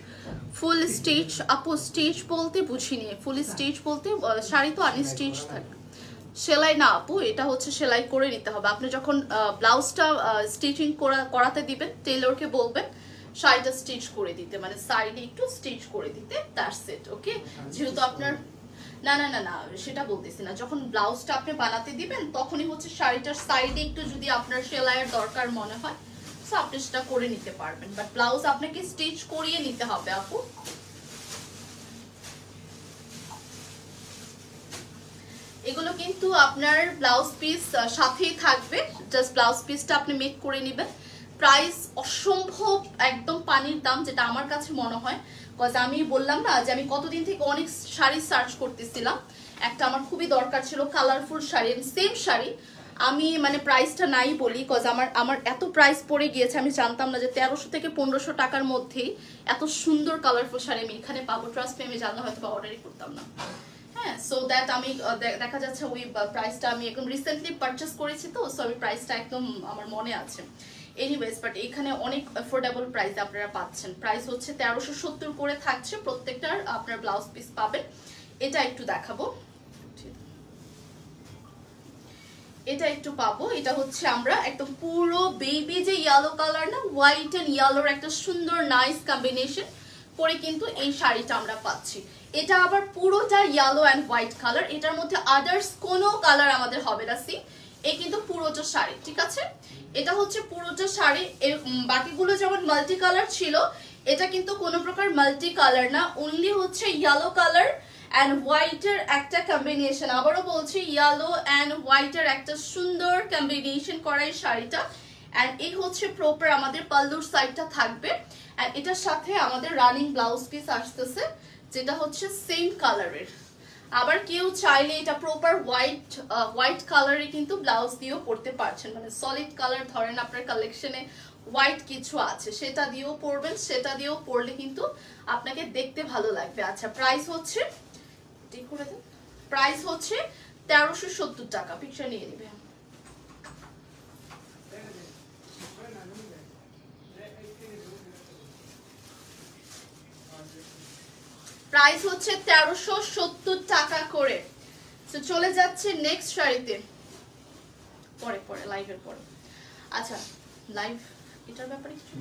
Speaker 1: ফুল স্টিচ আপু, স্টিচ বলতে বুঝিনি। ফুল স্টিচ বলতে শাড়ি তো আনস্টিচ থাকে, সেলাই না আপু, এটা হচ্ছে সেলাই করে নিতে হবে। আপনি যখন ব্লাউজটা স্টিচিং করাতে দিবেন, টেলরকে বলবেন শাড়িটা স্টিচ করে দিতে, মানে সাইডে একটু স্টিচ করে দিতে, দ্যাটস ইট। ওকে, যেহেতু আপনার না না না না সেটা বলতেছি না, যখন ব্লাউজটা আপনি বানাতে দিবেন তখনই হচ্ছে শাড়িটার সাইডে একটু যদি আপনার সেলাইয়ের দরকার মনে হয় সো আপনি সেটা করে নিতে পারবেন, বাট ব্লাউজ আপনাকে স্টিচ করিয়ে নিতে হবে আপু। এগুলো কিন্তু আপনার ব্লাউজ পিস সাথেই থাকবে, জাস্ট ব্লাউজ পিসটা আপনি মেক করে নেবেন। প্রাইস অসম্ভব একদম পানির দাম, যেটা আমার কাছে মনে হয়। কজ আমি বললাম না যে আমি কতদিন থেকে অনেক শাড়ি সার্চ করতেছিলাম, একটা আমার খুবই দরকার ছিল কালারফুল শাড়ি, সেম শাড়ি। আমি মানে প্রাইসটা নাই বলি, কজ আমার এত প্রাইস পড়ে গিয়েছে, আমি জানতাম না যে 1300 থেকে 1500 টাকার মধ্যেই এত সুন্দর কালারফুল শাড়ি আমি এখানে পাবো। ট্রাস্ট মি, আমি জানলে হয়তো বা অর্ডারই করতাম না। হ্যাঁ, সো দ্যাট আমি দেখা যাচ্ছে ওই প্রাইসটা আমি একদম রিসেন্টলি পারচেস করেছি, তো সো আমি প্রাইসটা একদম আমার মনে আছে। এনিওয়েজ, বাট এখানে অনেক অ্যাফোর্ডেবল প্রাইসে আপনারা পাচ্ছেন। প্রাইস হচ্ছে 1370 করে থাকছে, প্রত্যেকটার আপনার ব্লাউজ পিস পাবেন। এটা একটু দেখাবো, এটা একটু পাবো। এটা হচ্ছে আমরা একদম পুরো বেবি যে ইয়েলো কালার না, হোয়াইট এন্ড ইয়েলোর একটা সুন্দর নাইস কম্বিনেশন করে কিন্তু এই শাড়িটা আমরা পাচ্ছি। এটা আবার পুরোটা ইয়েলো অ্যান্ড হোয়াইট কালার, এটার মধ্যে আদার্স কোনো কালার আমাদের হবে না। সি, এই কিন্তু পুরোটা শাড়ি, ঠিক আছে? এটা হচ্ছে পুরোটা শাড়ি। বাকিগুলো যেমন মাল্টি কালার ছিল, এটা কিন্তু কোনো প্রকার মাল্টি কালার না, অনলি হচ্ছে ইয়েলো কালার অ্যান্ড হোয়াইটের একটা কম্বিনেশন। আবারও বলছি, ইয়েলো অ্যান্ড হোয়াইটের একটা সুন্দর কম্বিনেশন করা এই শাড়িটা। অ্যান্ড এই হচ্ছে প্রপার আমাদের পাল্লুর সাইডটা থাকবে, অ্যান্ড এটার সাথে আমাদের রানিং ব্লাউজ পিস আসতেছে, যেটা হচ্ছে সেম কালারের। আবার কেউ চাইলে এটা প্রপার হোয়াইট কালারে কিন্তু ব্লাউজ দিয়েও পরতে পারছেন, মানে সলিড কালার ধরেন আপনার কালেকশনে হোয়াইট কিছু আছে, সেটা দিয়েও পরবেন, সেটা দিয়েও পরলে কিন্তু আপনাকে দেখতে ভালো লাগবে। আচ্ছা প্রাইস হচ্ছে, ঠিক করে দেন, প্রাইস হচ্ছে 1370 টাকা। পিকচার নিয়ে নিবে। প্রাইস হচ্ছে 1370 টাকা করে। তো চলে যাচ্ছে নেক্সট শাড়িতে, পরে পরে লাইভের পরে। আচ্ছা লাইভ এটার ব্যাপারে কিছু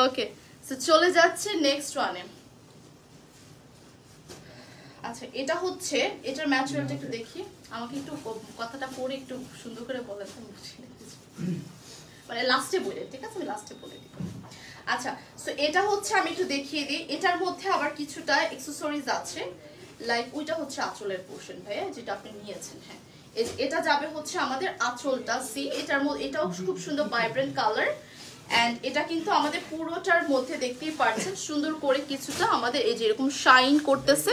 Speaker 1: ওকে, সো চলে যাচ্ছে নেক্সট ওয়ানে। আচ্ছা এটা হচ্ছে, এটার ম্যাটেরিয়ালটা একটু দেখি, আমাকে একটু কথাটা পড়ে একটু সুন্দর করে বলেন, মানে লাস্টে বলে, ঠিক আছে আমি লাস্টে বলে দিব। আচ্ছা সো এটা হচ্ছে, আমি একটু দেখিয়ে দিই, এটার মধ্যে আবার কিছুটা অ্যাকসেসরিজ আছে, লাইক ওইটা হচ্ছে আঁচলের পোর্শন ভাইয়া যেটা আপনি নিয়েছেন। হ্যাঁ এটা যাবে হচ্ছে আমাদের আঁচলটা, সি এটার মধ্যে, এটাও খুব সুন্দর ভাইব্রেন্ট কালার। এন্ড এটা কিন্তু আমাদের পুরোটার মধ্যে দেখতেই পাচ্ছেন সুন্দর করে কিছুটা আমাদের এই যে এরকম শাইন করতেছে,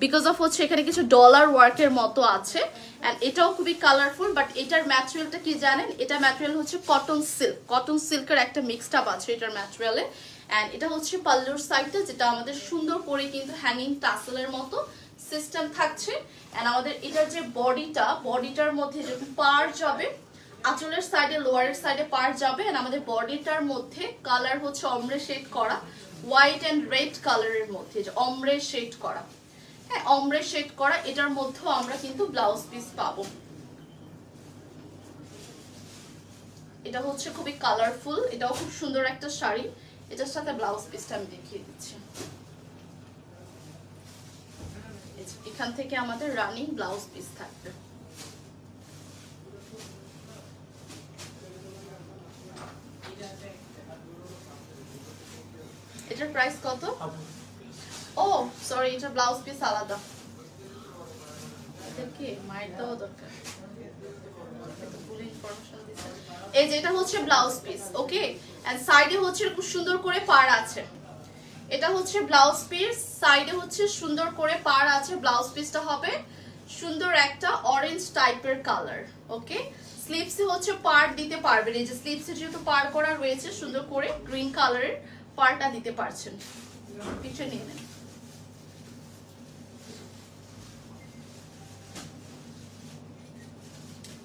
Speaker 1: বিকজ অফ হচ্ছে এখানে কিছু ডলার ওয়ার্কের মতো আছে। এন্ড এটাও খুবই কালারফুল, বাট এটার ম্যাটেরিয়ালটা কি জানেন, এটা ম্যাটেরিয়াল হচ্ছে কটন সিল্ক, কটন সিল্কের একটা মিক্সড আপ আছে এটার ম্যাটেরিয়ালে। এন্ড এটা হচ্ছে পাল্লুর সাইডটা, যেটা আমাদের সুন্দর করে কিন্তু হ্যাঙ্গিং টাসেলের মতো সিস্টেম থাকছে। এন্ড আমাদের এটার যে বডিটার মধ্যে যেরকম পার যাবে, আঁচলের সাইডে লোয়ারের সাইডে পার যাবে। এন্ড আমাদের বডিটার মধ্যে কালার হচ্ছে অমরে শেড করা, হোয়াইট এন্ড রেড কালারের মধ্যে যে অমরে শেড করা, হ্যাঁ অমরে শেড করা। এটার মধ্যেও আমরা কিন্তু ব্লাউজ পিস পাবো। এটা হচ্ছে খুবই কালারফুল, এটাও খুব সুন্দর একটা শাড়ি। এটার সাথে ব্লাউজ পিসটা আমি দেখিয়ে দিচ্ছি। এখান থেকে আমাদের রানিং ব্লাউজ পিস থাকবে। এটার প্রাইস কত? ও সরি, এটার ব্লাউজ পিস আলাদা। এটা কি মাইর দেওয়া দরকার, এই যে এটা হচ্ছে ব্লাউজ পিস। ওকে, এন্ড সাইডে হচ্ছে খুব সুন্দর করে পাড় আছে। এটা হচ্ছে ব্লাউজ পিস, সাইডে হচ্ছে সুন্দর করে পাড় আছে। ব্লাউজ পিসটা হবে সুন্দর একটা অরেঞ্জ টাইপের কালার। ওকে, স্লিভসে হচ্ছে পাড় দিতে পারবেন, এই যে স্লিভসে যেহেতু পাড় করা রয়েছে সুন্দর করে গ্রিন কালারের পাড়টা দিতে পারছেন। পিকচার নিয়ে নেন।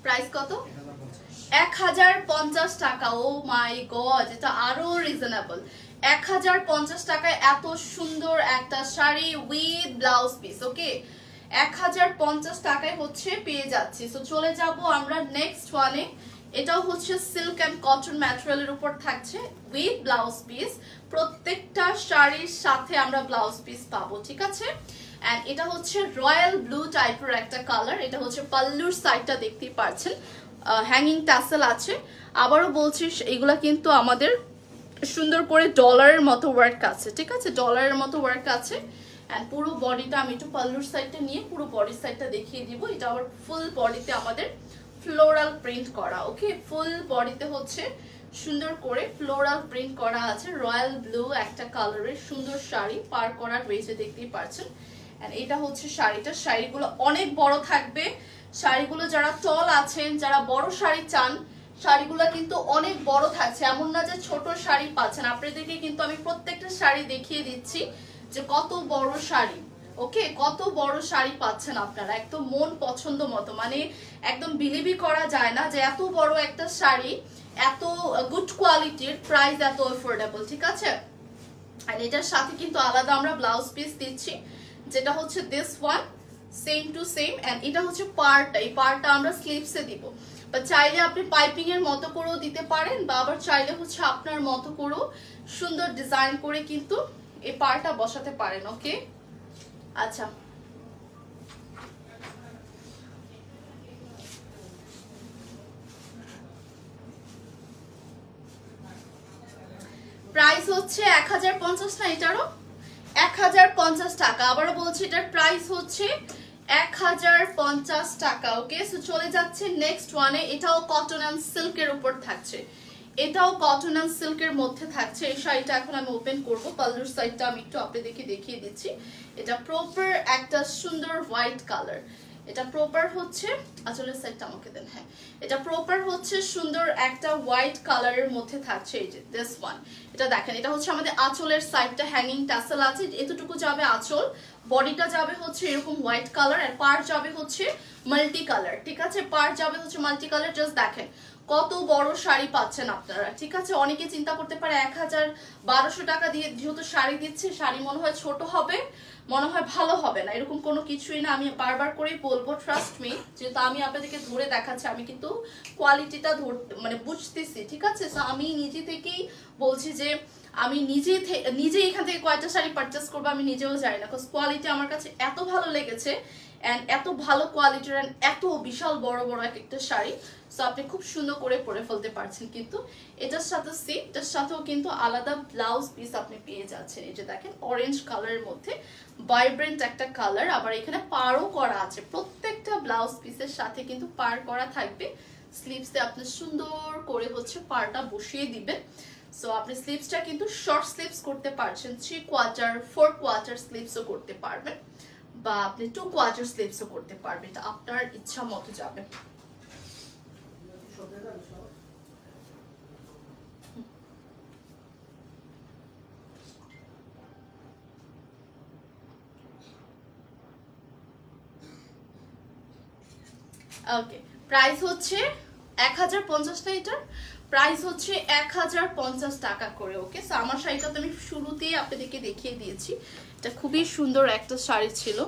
Speaker 1: প্রাইস কত? 1050 টাকা। ও মাই গড, এটা আরো রিজনেবল। 1050 টাকায় এত সুন্দর একটা শাড়ি উইথ ব্লাউজ পিস। ওকে, 1050 টাকায় হচ্ছে পেয়ে যাচ্ছি। সো চলে যাব আমরা নেক্সট ওয়ানে। এটাও হচ্ছে সিল্ক অ্যান্ড কটন ম্যাটেরিয়ালের উপর থাকছে উইথ ব্লাউজ পিস। প্রত্যেকটা শাড়ির সাথে আমরা ব্লাউজ পিস পাবো, ঠিক আছে। এন্ড এটা হচ্ছে রয়্যাল ব্লু টাইপের একটা কালার। এটা হচ্ছে পাল্লুর সাইডটা দেখতেই পাচ্ছেন, হ্যাঙ্গিং টাসেল আছে। আবারও বলছি এগুলা কিন্তু আমাদের সুন্দর করে ডলারের মতো ওয়ার্ক আছে, ঠিক আছে, ডলারের মতো ওয়ার্ক আছে। এন্ড পুরো বডিটা আমি একটু পাল্লুর সাইডটা নিয়ে পুরো বডির সাইডটা দেখিয়ে দিব। এটা আবার ফুল বডিতে আমাদের ফ্লোরাল প্রিন্ট করা। ওকে, ফুল বডিতে হচ্ছে সুন্দর করে ফ্লোরাল প্রিন্ট করা আছে। রয়্যাল ব্লু একটা কালারের সুন্দর শাড়ি পার করা রয়েছে, দেখতেই পাচ্ছেন। এন্ড এটা হচ্ছে শাড়িটা। শাড়িগুলো অনেক বড় থাকবে, শাড়িগুলো যারা টল আছেন, যারা বড় শাড়ি চান, শাড়িগুলো কিন্তু অনেক বড় থাকছে, এমন না যে ছোট শাড়ি পাচ্ছেন। আপনাদেরকে কিন্তু আমি প্রত্যেকটা শাড়ি দেখিয়ে দিচ্ছি যে কত বড় শাড়ি। ওকে, কত বড় শাড়ি পাচ্ছেন আপনারা, একদম মন পছন্দ মতো, মানে একদম বিলিভই করা যায় না যে এত বড় একটা শাড়ি, এত গুড কোয়ালিটির, প্রাইস এত অ্যাফোর্ডেবল, ঠিক আছে। আর এটার সাথে কিন্তু আলাদা আমরা ব্লাউজ পিস দিচ্ছি, যেটা হচ্ছে this one, same to same. And এটা হচ্ছে পার্টটা, এই পার্টটা আমরা স্লিভসে দিব, বা চাইলে আপনি পাইপিং এর মতো করেও দিতে পারেন, বা আবার চাইলে হচ্ছে আপনার মতো করেও সুন্দর ডিজাইন করে কিন্তু এই পার্টটা বসাতে পারেন। ওকে, আচ্ছা প্রাইস হচ্ছে 1050 না, এটারও 1050 টাকা। আবারও বলছি এটার প্রাইস হচ্ছে 1050 টাকা। ওকে, সো চলে যাচ্ছে নেক্সট ওয়ানে। এটাও কটন অ্যান্ড সিল্কের উপর থাকছে, এটাও কটন অ্যান্ড সিল্কের মধ্যে থাকছে। এই শাড়িটা এখন আমি ওপেন করব, পাল্লুর সাইডটা আমি একটু আপনাদেরকে দেখিয়ে দিচ্ছি। এটা প্রপার একটা সুন্দর হোয়াইট কালার, এটা প্রপার হচ্ছে আঁচলের সাইডটা আমাকে দেন। হ্যাঁ, এটা প্রপার হচ্ছে সুন্দর একটা হোয়াইট কালারের মধ্যে থাকছে। এই যে দিস ওয়ান, এটা দেখেন, এটা হচ্ছে আমাদের আঁচলের সাইডটা হ্যাঙ্গিং টাসেল আছে, এতটুকু যাবে আঁচল, বডিটা যাবে হচ্ছে এরকম হোয়াইট কালার, আর পার যাবে হচ্ছে মাল্টি কালার। ঠিক আছে, পার যাবে হচ্ছে মাল্টি কালার। জাস্ট দেখেন কত বড় শাড়ি পাচ্ছেন আপনারা। ঠিক আছে, অনেকে চিন্তা করতে পারে 1012 টাকা দিয়ে যেহেতু শাড়ি দিচ্ছে, শাড়ি মনে হয় ছোট হবে, মনে হয় ভালো হবে না, এরকম কোনো কিছুই না। আমি বারবার করেই বলবো, ট্রাস্ট মি, যেহেতু আমি আপনাদেরকে ধরে দেখাচ্ছি, আমি কিন্তু কোয়ালিটিটা মানে বুঝতেছি। ঠিক আছে, সো আমি নিজে থেকেই বলছি যে আমি নিজে এখান থেকে কয়টা শাড়ি পারচেস করবো আমি নিজেও জানি না, বিকজ কোয়ালিটি আমার কাছে এত ভালো লেগেছে, অ্যান্ড এত ভালো কোয়ালিটির, অ্যান্ড এত বিশাল বড় বড় এক একটা শাড়ি। সো আপনি খুব সুন্দর করে পরে ফেলতে পারছেন। কিন্তু এটার সাথে এটার সাথেও কিন্তু আলাদা ব্লাউজ পিস আপনি পেয়ে যাচ্ছেন। এই যে দেখেন অরেঞ্জ কালারের মধ্যে ভাইব্রেন্ট একটা কালার, আবার এখানে পারও করা আছে। প্রত্যেকটা ব্লাউজ পিসের সাথে কিন্তু পার করা থাকবে। স্লিভসে আপনি সুন্দর করে হচ্ছে পারটা বসিয়ে দিবেন। সো আপনি স্লিভসটা কিন্তু শর্ট স্লিভস করতে পারছেন, 3 কোয়ার্টার 4 কোয়ার্টার স্লিভসও করতে পারবেন, বা আপনি 2 কোয়ার্টার স্লিভসও করতে পারবেন, এটা আপনার ইচ্ছা মতো যাবে। ওকে, প্রাইস হচ্ছে 1050 টা, এটার প্রাইস হচ্ছে 1050 টাকা করে। ওকে, সো আমার শাড়িটা তো আমি শুরুতেই আপনাদেরকে দেখিয়ে দিয়েছি, এটা খুবই সুন্দর একটা শাড়ি ছিল।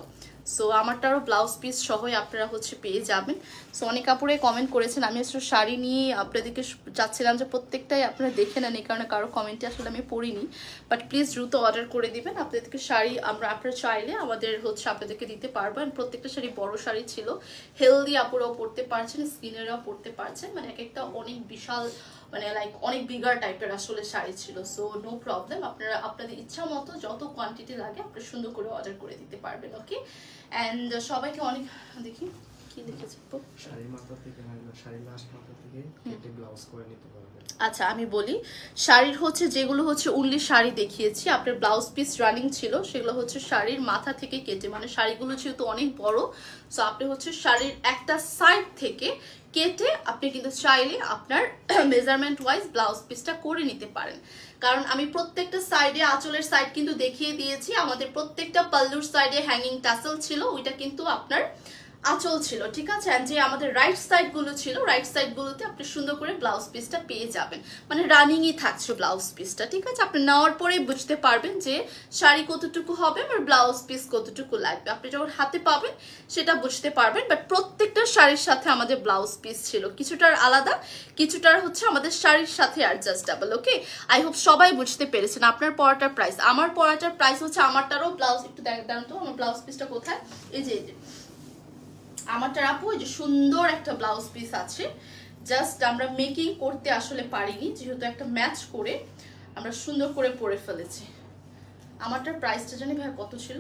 Speaker 1: সো আমারটারও ব্লাউজ পিস সহই আপনারা হচ্ছে পেয়ে যাবেন। সো অনেক কাপড়ে কমেন্ট করেছেন, আমি আসলে শাড়ি নিয়ে আপনাদেরকে চাচ্ছিলাম যে প্রত্যেকটাই আপনারা দেখে নেন, এই কারণে কারো কমেন্টে আসলে আমি পড়িনি। বাট প্লিজ দ্রুত অর্ডার করে দিবেন, আপনাদেরকে শাড়ি আপনারা চাইলে আমাদের হচ্ছে আপনাদেরকে দিতে পারবেন। প্রত্যেকটা শাড়ি বড় শাড়ি ছিল, হেলদি আপুরাও পরতে পারছেন, স্কিনেরাও পরতে পারছেন, মানে এক একটা অনেক বিশাল, মানে লাইক অনেক বিগার টাইপের আসলে শাড়ি ছিল। সো নো প্রবলেম, আপনারা আপনাদের ইচ্ছা মতো যত কোয়ান্টিটি লাগে আপনারা সুন্দর করে অর্ডার করে দিতে পারবেন। ওকে, অ্যান্ড সবাইকে অনেক, দেখি কি লিখেছে,
Speaker 2: শাড়ির মাথা থেকে শাড়ির লাস্ট মাথা থেকে কেটে ব্লাউজ করে নিতে পারবেন।
Speaker 1: আচ্ছা আমি বলি, শাড়ির হচ্ছে যেগুলো হচ্ছে উনলি শাড়ি দেখিয়েছি, আপনার ব্লাউজ পিস রানিং ছিল, সেগুলো হচ্ছে শাড়ির মাথা থেকে কেটে, মানে শাড়িগুলো যেহেতু অনেক বড়, সো আপনি হচ্ছে শাড়ির একটা সাইড থেকে কেটে আপনি কিন্তু চাইলে আপনার মেজারমেন্ট ওয়াইজ ব্লাউজ পিসটা করে নিতে পারেন। কারণ আমি প্রত্যেকটা সাইডে আঁচলের সাইড কিন্তু দেখিয়ে দিয়েছি, আমাদের প্রত্যেকটা পাল্লুর সাইডে হ্যাঙ্গিং টাসেল ছিল, ওইটা কিন্তু আপনার আঁচল ছিল। ঠিক আছে, যে আমাদের রাইট সাইড গুলো ছিল, রাইট সাইড গুলোতে আপনি সুন্দর করে ব্লাউজ পিসটা পেয়ে যাবেন, মানে রানিংই থাকছে ব্লাউজ পিসটা। ঠিক আছে, আপনি নেওয়ার পরে বুঝতে পারবেন যে শাড়ি কতটুকু হবে আর ব্লাউজ পিস কতটুকু লাগবে, আপনি যখন হাতে পাবেন সেটা বুঝতে পারবেন। বাট প্রত্যেকটা শাড়ির সাথে আমাদের ব্লাউজ পিস ছিল, কিছুটার আলাদা, কিছুটার হচ্ছে আমাদের শাড়ির সাথে অ্যাডজাস্টেবল। ওকে, আই হোপ সবাই বুঝতে পেরেছেন। আপনার পরাটার প্রাইস, আমার পরাটার প্রাইস হচ্ছে, আমারটারও ব্লাউজ একটু দেন তো, আমার ব্লাউজ পিসটা কোথায়, এই যে আমারটার আপু এই যে সুন্দর একটা ব্লাউজ পিস আছে, জাস্ট আমরা মেকিং করতে আসলে পারিনি, যেহেতু একটা ম্যাচ করে আমরা সুন্দর করে পরে ফেলেছি। আমারটার প্রাইসটা জানি ভাই কত ছিল,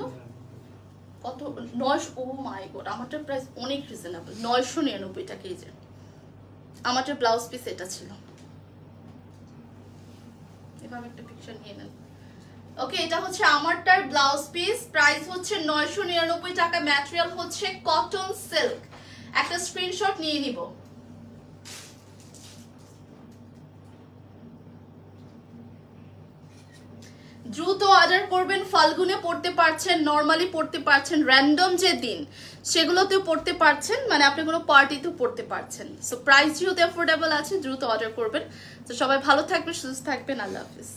Speaker 1: কত 900, ও মাই গড, আমারটার প্রাইস অনেক রিজনেবল, 999 টাকা। এই যে আমারটার ব্লাউজ পিস এটা ছিল, এভাবে একটা পিকচার নিয়ে নেন। ওকে, এটা হচ্ছে আমারটার ব্লাউজ পিস, প্রাইস হচ্ছে 999 টাকা, ম্যাটেরিয়াল হচ্ছে কটন সিল্ক। একটা স্ক্রিনশট নিয়ে নিব। দ্রুত অর্ডার করবেন, ফাল্গুনে পড়তে পারছেন, নর্মালি পড়তে পারছেন, র্যান্ডম যে দিন সেগুলোতেও পড়তে পারছেন, মানে আপনি কোনো পার্টিতেও পড়তে পারছেন। সো প্রাইস যেহেতু অ্যাফোর্ডেবল আছে, দ্রুত অর্ডার করবেন। তো সবাই ভালো থাকবেন, সুস্থ থাকবেন, আল্লাহ হাফিজ।